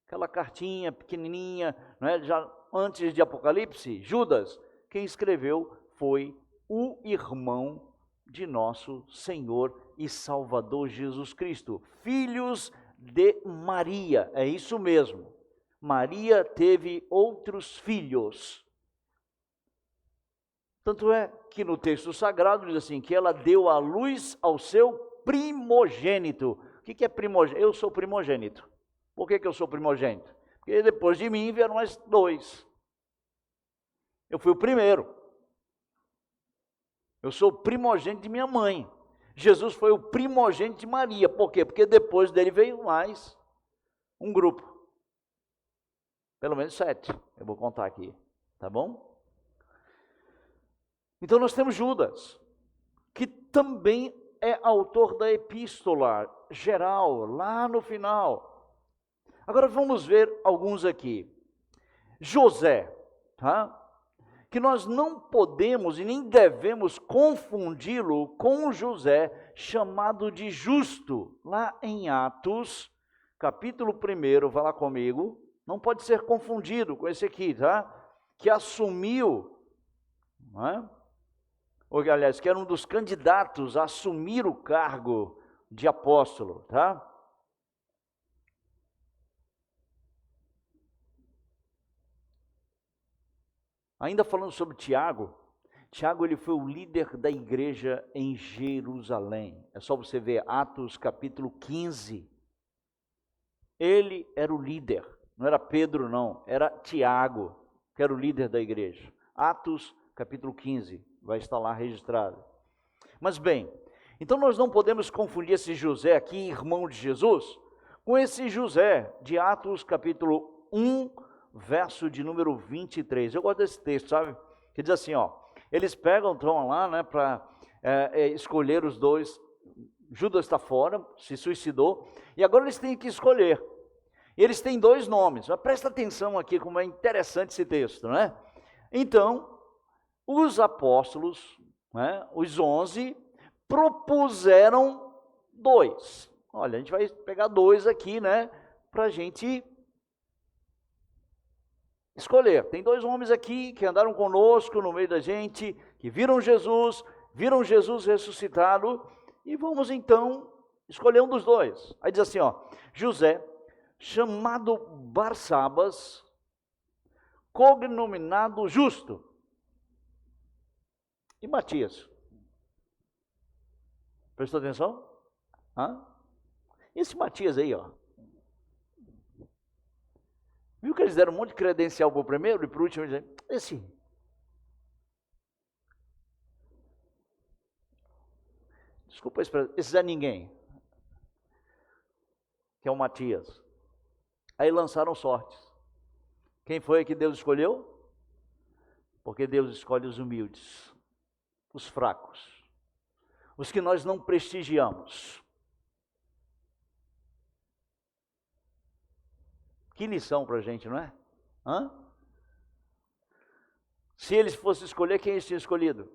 Aquela cartinha pequenininha, não é? Já antes de Apocalipse, Judas, quem escreveu foi o irmão de nosso Senhor e Salvador Jesus Cristo, filhos de Maria, é isso mesmo. Maria teve outros filhos. Tanto é que no texto sagrado diz assim, que ela deu à luz ao seu primogênito. O que é primogênito? Eu sou primogênito. Por que eu sou primogênito? Porque depois de mim vieram mais dois. Eu fui o primeiro. Eu sou o primogênito de minha mãe. Jesus foi o primogênito de Maria. Por quê? Porque depois dele veio mais um grupo. Pelo menos 7. Eu vou contar aqui. Tá bom? Então nós temos Judas, que também é autor da epístola geral, lá no final. Agora vamos ver alguns aqui. José, tá? Que nós não podemos e nem devemos confundi-lo com José, chamado de justo, lá em Atos, capítulo 1, vai lá comigo, não pode ser confundido com esse aqui, tá? Que assumiu, não é? Ou, aliás, que era um dos candidatos a assumir o cargo de apóstolo, tá? Ainda falando sobre Tiago, Tiago ele foi o líder da igreja em Jerusalém. É só você ver Atos capítulo 15. Ele era o líder, não era Pedro não, era Tiago, que era o líder da igreja. Atos capítulo 15, vai estar lá registrado. Mas bem, então nós não podemos confundir esse José aqui, irmão de Jesus, com esse José de Atos capítulo 1, verso de número 23. Eu gosto desse texto, sabe? Que diz assim, ó, eles pegam, estão lá, né, para escolher os dois. Judas está fora, se suicidou, e agora eles têm que escolher. E eles têm dois nomes, mas presta atenção aqui como é interessante esse texto, né? Então, os apóstolos, né, os 11, propuseram dois. Olha, a gente vai pegar dois aqui, né, para a gente escolher. Tem dois homens aqui que andaram conosco no meio da gente, que viram Jesus ressuscitado, e vamos então escolher um dos dois. Aí diz assim, ó, José, chamado Barsabas, cognominado Justo, e Matias. Prestou atenção? Hã? Esse Matias aí, ó. Viu que eles deram um monte de credencial para o primeiro e para o último? Esse. Desculpa a expressão. Esse é ninguém. Que é o Matias. Aí lançaram sortes. Quem foi que Deus escolheu? Porque Deus escolhe os humildes, os fracos, os que nós não prestigiamos. Que lição para a gente, não é? Hã? Se eles fossem escolher, quem eles tinham escolhido?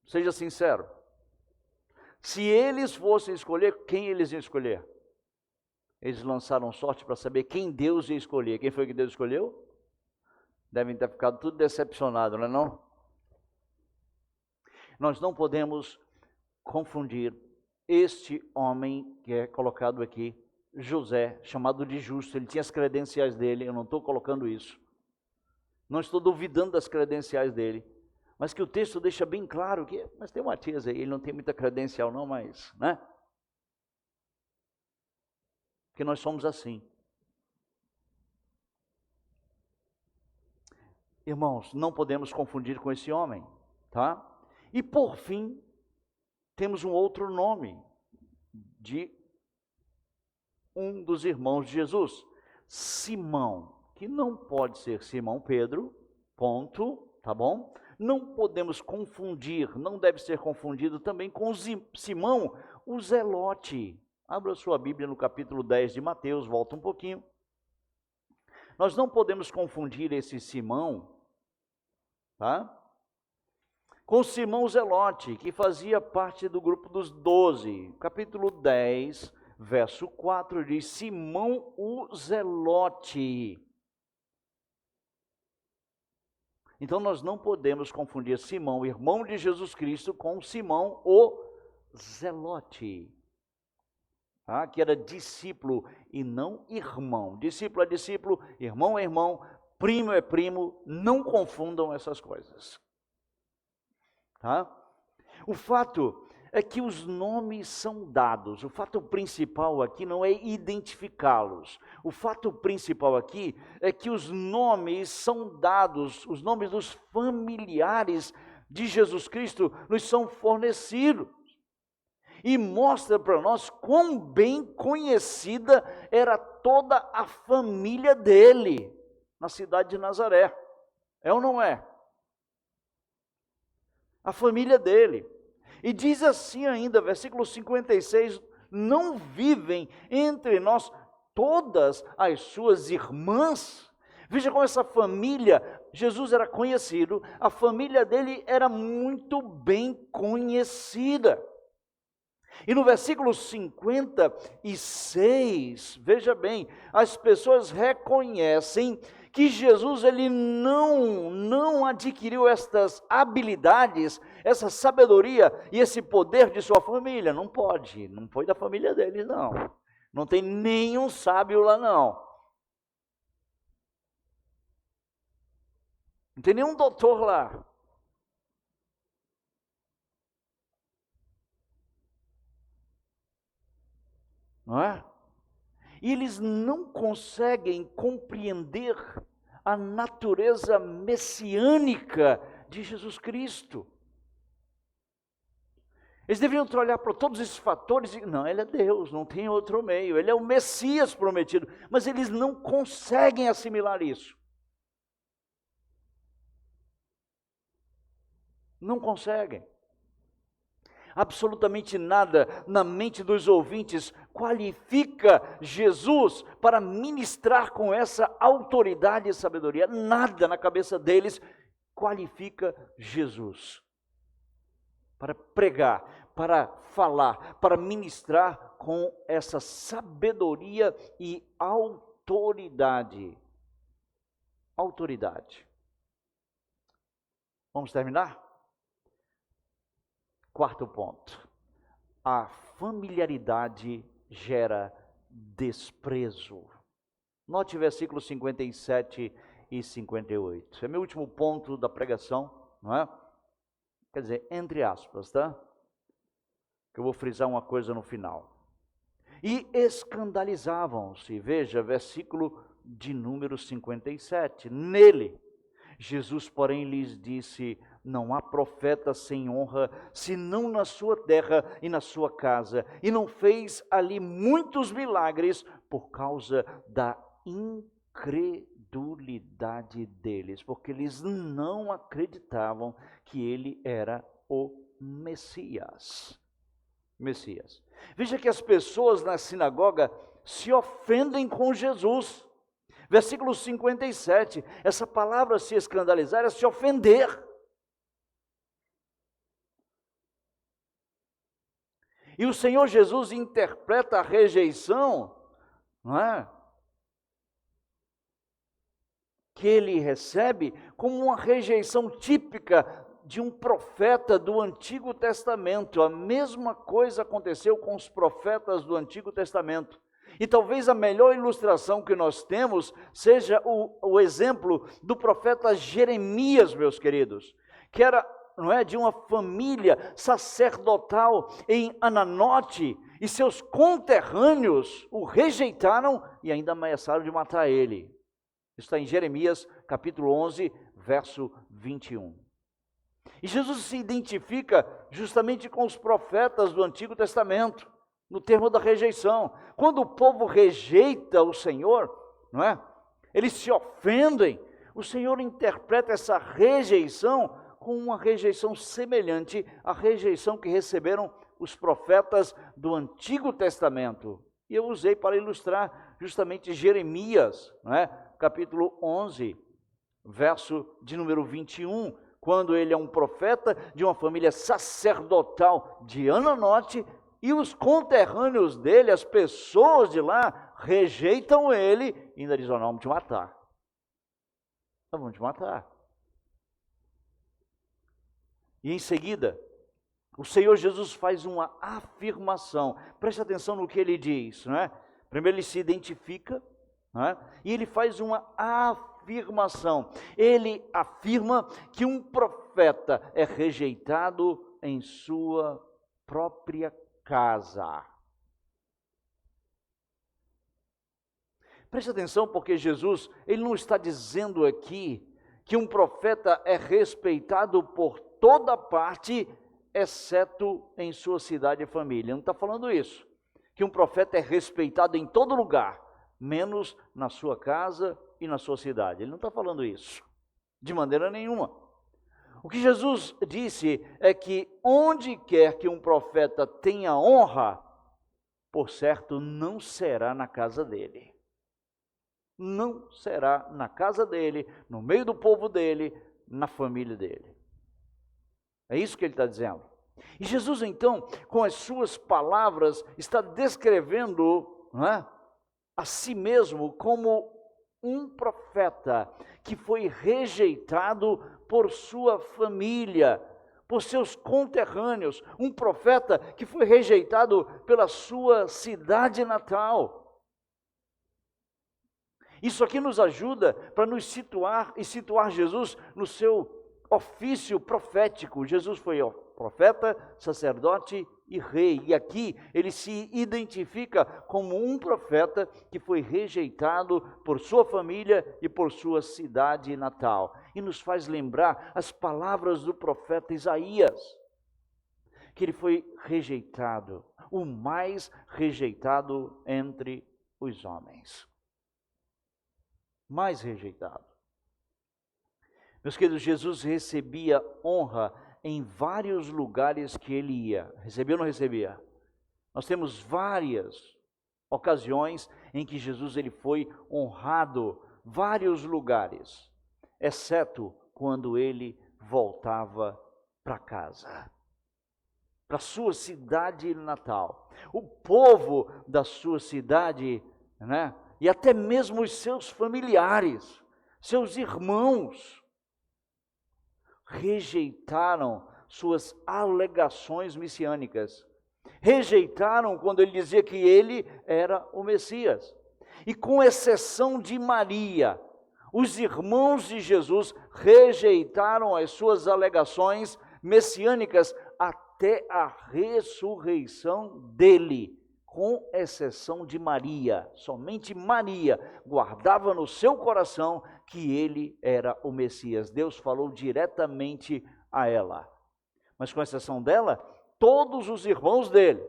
Seja sincero. Se eles fossem escolher, quem eles iam escolher? Eles lançaram sorte para saber quem Deus ia escolher. Quem foi que Deus escolheu? Devem ter ficado tudo decepcionados, não é não? Nós não podemos confundir este homem que é colocado aqui, José, chamado de justo. Ele tinha as credenciais dele, eu não estou colocando isso. Não estou duvidando das credenciais dele. Mas que o texto deixa bem claro que, mas tem o Matias aí, ele não tem muita credencial não, mas, né? Porque nós somos assim. Irmãos, não podemos confundir com esse homem, tá? E por fim, temos um outro nome de um dos irmãos de Jesus, Simão, que não pode ser Simão Pedro, ponto, tá bom? Não podemos confundir, não deve ser confundido também com Simão, o Zelote. Abra sua Bíblia no capítulo 10 de Mateus, volta um pouquinho. Nós não podemos confundir esse Simão, tá? Com Simão Zelote, que fazia parte do grupo dos 12. Capítulo 10, verso 4, diz: Simão o Zelote. Então nós não podemos confundir Simão, irmão de Jesus Cristo, com Simão o Zelote, tá? Que era discípulo e não irmão. Discípulo é discípulo, irmão é irmão, primo é primo, não confundam essas coisas. Tá? O fato é que os nomes são dados. O fato principal aqui não é identificá-los. O fato principal aqui é que os nomes são dados, os nomes dos familiares de Jesus Cristo nos são fornecidos. E mostra para nós quão bem conhecida era toda a família dele na cidade de Nazaré. É ou não é? A família dele. E diz assim ainda, versículo 56, não vivem entre nós todas as suas irmãs? Veja como essa família, Jesus era conhecido, a família dele era muito bem conhecida. E no versículo 56, veja bem, as pessoas reconhecem que Jesus ele não adquiriu estas habilidades, essa sabedoria e esse poder de sua família. Não pode, não foi da família dele não. Não tem nenhum sábio lá não. Não tem nenhum doutor lá. Não é? E eles não conseguem compreender a natureza messiânica de Jesus Cristo. Eles deveriam olhar para todos esses fatores e não, ele é Deus, não tem outro meio, ele é o Messias prometido, mas eles não conseguem assimilar isso. Não conseguem. Absolutamente nada na mente dos ouvintes qualifica Jesus para ministrar com essa autoridade e sabedoria. Nada na cabeça deles qualifica Jesus para pregar, para falar, para ministrar com essa sabedoria e autoridade. Autoridade. Vamos terminar? Quarto ponto, a familiaridade gera desprezo. Note versículos 57 e 58. É meu último ponto da pregação, não é? Quer dizer, entre aspas, tá? Que eu vou frisar uma coisa no final. E escandalizavam-se, veja, versículo de número 57. Nele, Jesus, porém, lhes disse: não há profeta sem honra, senão na sua terra e na sua casa. E não fez ali muitos milagres por causa da incredulidade deles, porque eles não acreditavam que ele era o Messias. Veja que as pessoas na sinagoga se ofendem com Jesus. Versículo 57, essa palavra se escandalizar é se ofender. E o Senhor Jesus interpreta a rejeição, não é? Que ele recebe como uma rejeição típica de um profeta do Antigo Testamento. A mesma coisa aconteceu com os profetas do Antigo Testamento. E talvez a melhor ilustração que nós temos seja o exemplo do profeta Jeremias, meus queridos, que era, não é, de uma família sacerdotal em Ananote, e seus conterrâneos o rejeitaram e ainda ameaçaram de matar ele. Isso está em Jeremias, capítulo 11, verso 21. E Jesus se identifica justamente com os profetas do Antigo Testamento, no termo da rejeição. Quando o povo rejeita o Senhor, não é? Eles se ofendem. O Senhor interpreta essa rejeição com uma rejeição semelhante à rejeição que receberam os profetas do Antigo Testamento. E eu usei para ilustrar justamente Jeremias, não é? Capítulo 11, verso de número 21, quando ele é um profeta de uma família sacerdotal de Ananote, e os conterrâneos dele, as pessoas de lá, rejeitam ele e ainda dizem: não, vamos te matar. Nós vamos te matar. E em seguida, o Senhor Jesus faz uma afirmação. Preste atenção no que ele diz, não é? Primeiro ele se identifica, não é? E ele faz uma afirmação. Ele afirma que um profeta é rejeitado em sua própria casa. Preste atenção, porque Jesus, ele não está dizendo aqui que um profeta é respeitado por toda parte, exceto em sua cidade e família. Ele não está falando isso. Que um profeta é respeitado em todo lugar, menos na sua casa e na sua cidade. Ele não está falando isso, de maneira nenhuma. O que Jesus disse é que onde quer que um profeta tenha honra, por certo, não será na casa dele. Não será na casa dele, no meio do povo dele, na família dele. É isso que ele está dizendo. E Jesus, então, com as suas palavras, está descrevendo, não é, a si mesmo como um profeta que foi rejeitado por sua família, por seus conterrâneos, um profeta que foi rejeitado pela sua cidade natal. Isso aqui nos ajuda para nos situar e situar Jesus no seu ofício profético. Jesus foi profeta, sacerdote e rei. E aqui ele se identifica como um profeta que foi rejeitado por sua família e por sua cidade natal. E nos faz lembrar as palavras do profeta Isaías, que ele foi rejeitado, o mais rejeitado entre os homens. Mais rejeitado. Meus queridos, Jesus recebia honra em vários lugares que ele ia. Recebia ou não recebia? Nós temos várias ocasiões em que Jesus ele foi honrado, vários lugares, exceto quando ele voltava para casa, para sua cidade natal. O povo da sua cidade, né, e até mesmo os seus familiares, seus irmãos, rejeitaram suas alegações messiânicas. Rejeitaram quando ele dizia que ele era o Messias. E com exceção de Maria, os irmãos de Jesus rejeitaram as suas alegações messiânicas até a ressurreição dele. Com exceção de Maria, somente Maria guardava no seu coração que ele era o Messias. Deus falou diretamente a ela. Mas com exceção dela, todos os irmãos dele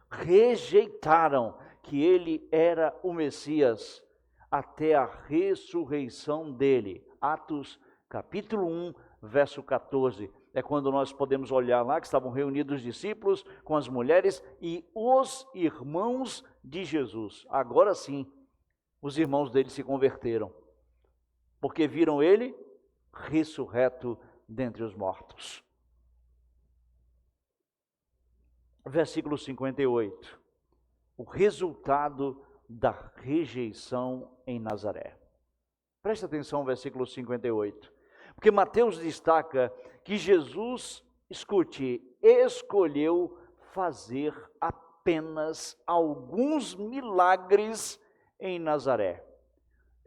rejeitaram que ele era o Messias até a ressurreição dele. Atos capítulo 1, verso 14. É quando nós podemos olhar lá que estavam reunidos os discípulos com as mulheres e os irmãos de Jesus. Agora sim, os irmãos dele se converteram, porque viram ele ressurreto dentre os mortos. Versículo 58. O resultado da rejeição em Nazaré. Preste atenção no versículo 58. Porque Mateus destaca que Jesus, escute, escolheu fazer apenas alguns milagres em Nazaré.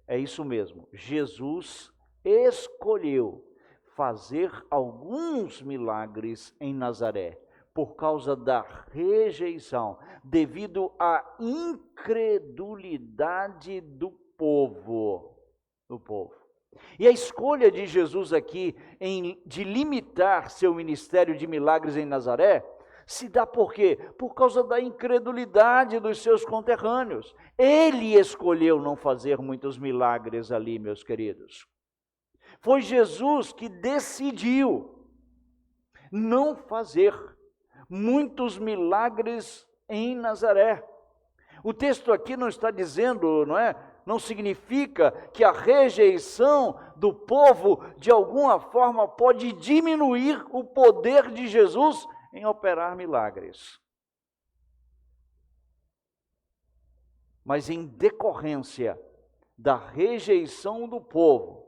É isso mesmo, Jesus escolheu fazer alguns milagres em Nazaré, por causa da rejeição, devido à incredulidade do povo. E a escolha de Jesus aqui de limitar seu ministério de milagres em Nazaré, se dá por quê? Por causa da incredulidade dos seus conterrâneos. Ele escolheu não fazer muitos milagres ali, meus queridos. Foi Jesus que decidiu não fazer muitos milagres em Nazaré. O texto aqui não está dizendo, não significa que a rejeição do povo de alguma forma pode diminuir o poder de Jesus em operar milagres. Mas em decorrência da rejeição do povo,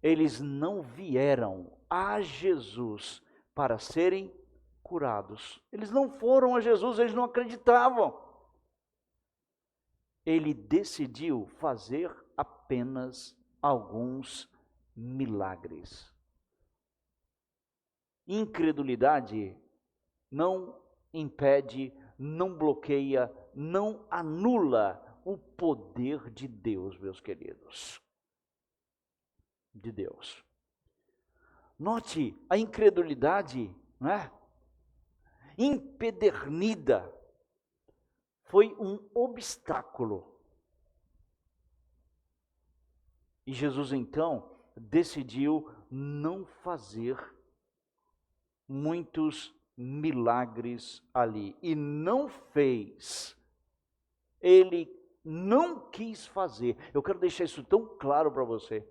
eles não vieram a Jesus para serem curados. Eles não foram a Jesus, eles não acreditavam. Ele decidiu fazer apenas alguns milagres. Incredulidade não impede, não bloqueia, não anula o poder de Deus, meus queridos. De Deus. Note a incredulidade, empedernida, foi um obstáculo. E Jesus então decidiu não fazer muitos milagres ali. E não fez. Ele não quis fazer. Eu quero deixar isso tão claro para você.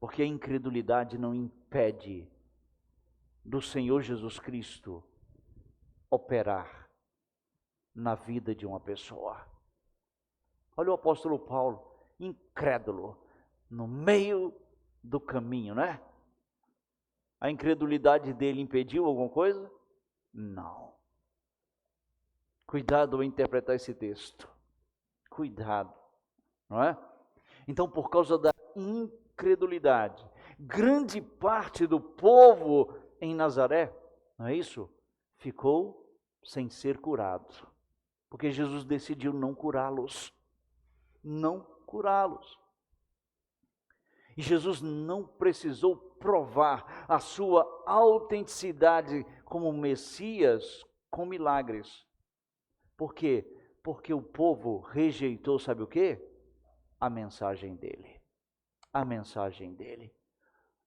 Porque a incredulidade não impede do Senhor Jesus Cristo operar na vida de uma pessoa. Olha o apóstolo Paulo, incrédulo, no meio do caminho, A incredulidade dele impediu alguma coisa? Não. Cuidado ao interpretar esse texto. Cuidado, Então, por causa da incredulidade, grande parte do povo em Nazaré, não é isso? Ficou sem ser curado, porque Jesus decidiu não curá-los. Não curá-los. E Jesus não precisou provar a sua autenticidade como Messias com milagres. Por quê? Porque o povo rejeitou, sabe o quê? A mensagem dele. A mensagem dele.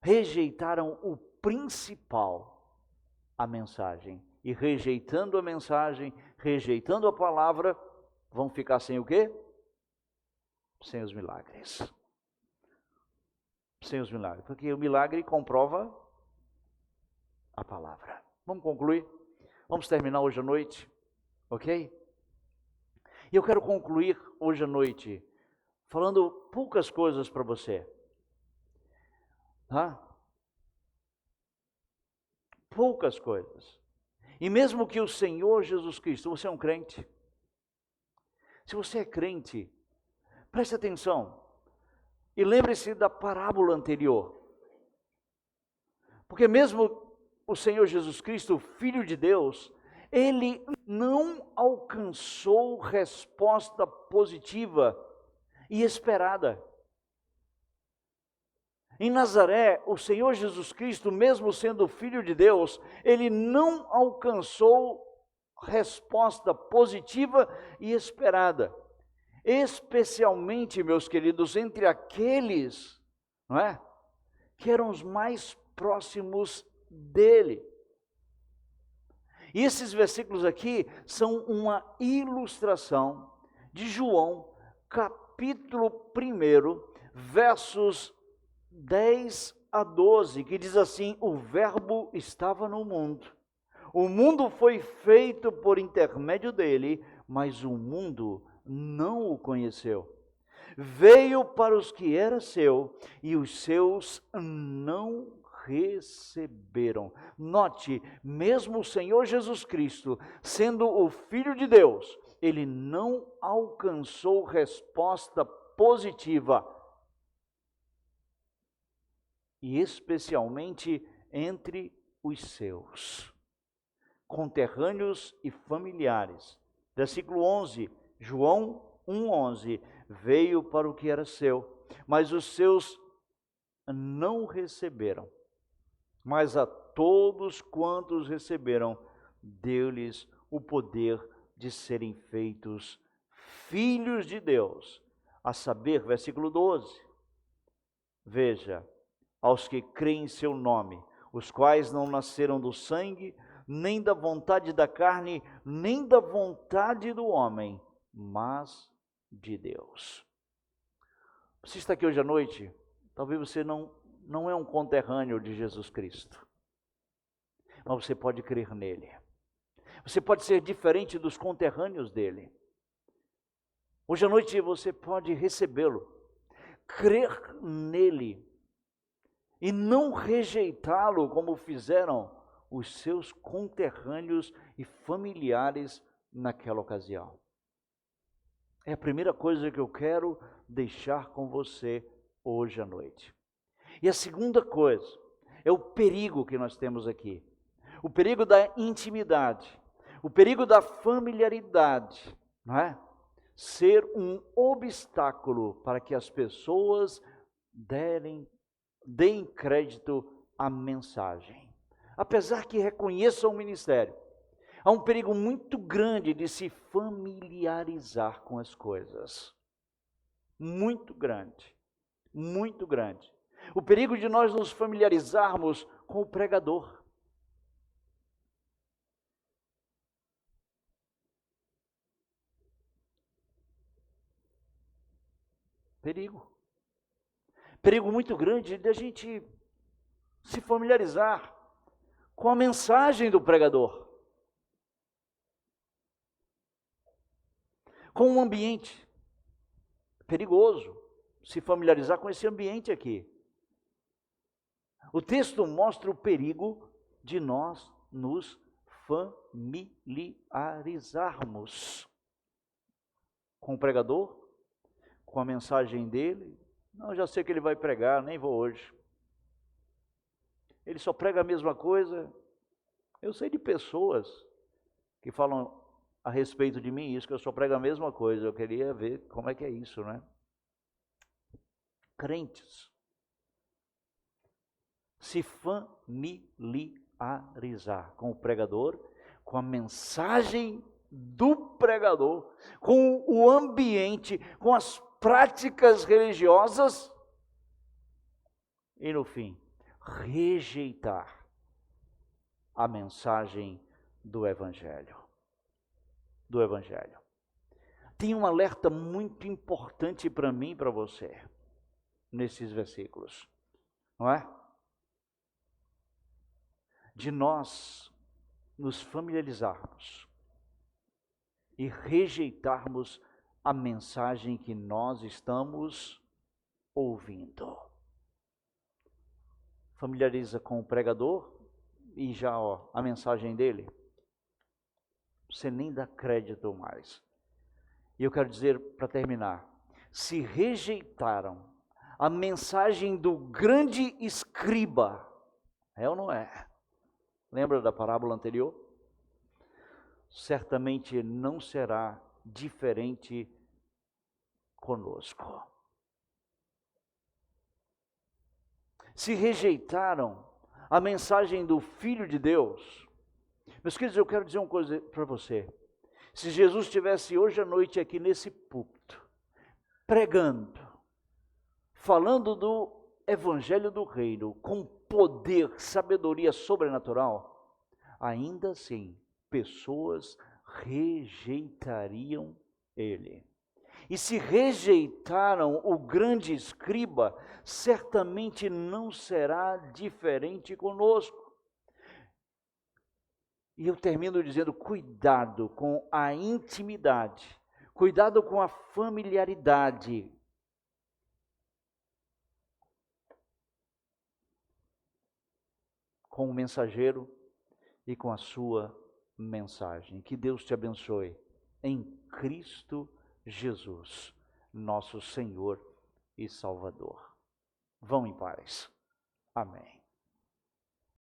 Rejeitaram o principal, a mensagem. E rejeitando a mensagem, rejeitando a palavra, vão ficar sem o quê? Sem os milagres. Sem os milagres. Porque o milagre comprova a palavra. Vamos concluir? Vamos terminar hoje à noite, ok? E eu quero concluir hoje à noite falando poucas coisas para você. Poucas coisas. E mesmo que o Senhor Jesus Cristo, você é um crente? Se você é crente, preste atenção e lembre-se da parábola anterior. Porque mesmo o Senhor Jesus Cristo, Filho de Deus, ele não alcançou resposta positiva e esperada. Em Nazaré, o Senhor Jesus Cristo, mesmo sendo Filho de Deus, ele não alcançou resposta positiva e esperada. Especialmente, meus queridos, entre aqueles, que eram os mais próximos dele. E esses versículos aqui são uma ilustração de João, capítulo 1, versos 10 a 12, que diz assim: o verbo estava no mundo. O mundo foi feito por intermédio dele, mas o mundo não o conheceu. Veio para os que era seu, e os seus não receberam. Note, mesmo o Senhor Jesus Cristo, sendo o Filho de Deus, ele não alcançou resposta positiva, e especialmente entre os seus conterrâneos e familiares. Versículo 11, João 1,11, veio para o que era seu, mas os seus não receberam. Mas a todos quantos receberam, deu-lhes o poder de serem feitos filhos de Deus, a saber, versículo 12, veja, aos que creem em seu nome, os quais não nasceram do sangue, nem da vontade da carne, nem da vontade do homem, mas de Deus. Você está aqui hoje à noite, talvez você não é um conterrâneo de Jesus Cristo, mas você pode crer nele. Você pode ser diferente dos conterrâneos dele. Hoje à noite você pode recebê-lo, crer nele e não rejeitá-lo como fizeram os seus conterrâneos e familiares naquela ocasião. É a primeira coisa que eu quero deixar com você hoje à noite. E a segunda coisa é o perigo que nós temos aqui. O perigo da intimidade, o perigo da familiaridade, não é? Ser um obstáculo para que as pessoas deem crédito à mensagem. Apesar que reconheçam o ministério, há um perigo muito grande de se familiarizar com as coisas. Muito grande, muito grande. O perigo de nós nos familiarizarmos com o pregador. Perigo. Perigo muito grande de a gente se familiarizar com a mensagem do pregador, com o ambiente. Perigoso se familiarizar com esse ambiente aqui. O texto mostra o perigo de nós nos familiarizarmos com o pregador, com a mensagem dele. Não, já sei que ele vai pregar, nem vou hoje. Ele só prega a mesma coisa. Eu sei de pessoas que falam a respeito de mim isso, que eu só prego a mesma coisa. Eu queria ver como é que é isso, né? Crentes. Se familiarizar com o pregador, com a mensagem do pregador, com o ambiente, com as práticas religiosas e, no fim, rejeitar a mensagem do Evangelho. Do Evangelho. Tem um alerta muito importante para mim e para você nesses versículos, não é? De nós nos familiarizarmos e rejeitarmos a mensagem que nós estamos ouvindo. Familiariza com o pregador e já, a mensagem dele, você nem dá crédito mais. E eu quero dizer, para terminar, se rejeitaram a mensagem do grande escriba, é ou não é? Lembra da parábola anterior? Certamente não será diferente conosco. Se rejeitaram a mensagem do Filho de Deus, meus queridos, eu quero dizer uma coisa para você. Se Jesus estivesse hoje à noite aqui nesse púlpito, pregando, falando do Evangelho do Reino, com poder, sabedoria sobrenatural, ainda assim pessoas rejeitariam ele. E se rejeitaram o grande escriba, certamente não será diferente conosco. E eu termino dizendo: cuidado com a intimidade, cuidado com a familiaridade. Com o mensageiro e com a sua mensagem. Que Deus te abençoe em Cristo Jesus, nosso Senhor e Salvador. Vão em paz. Amém.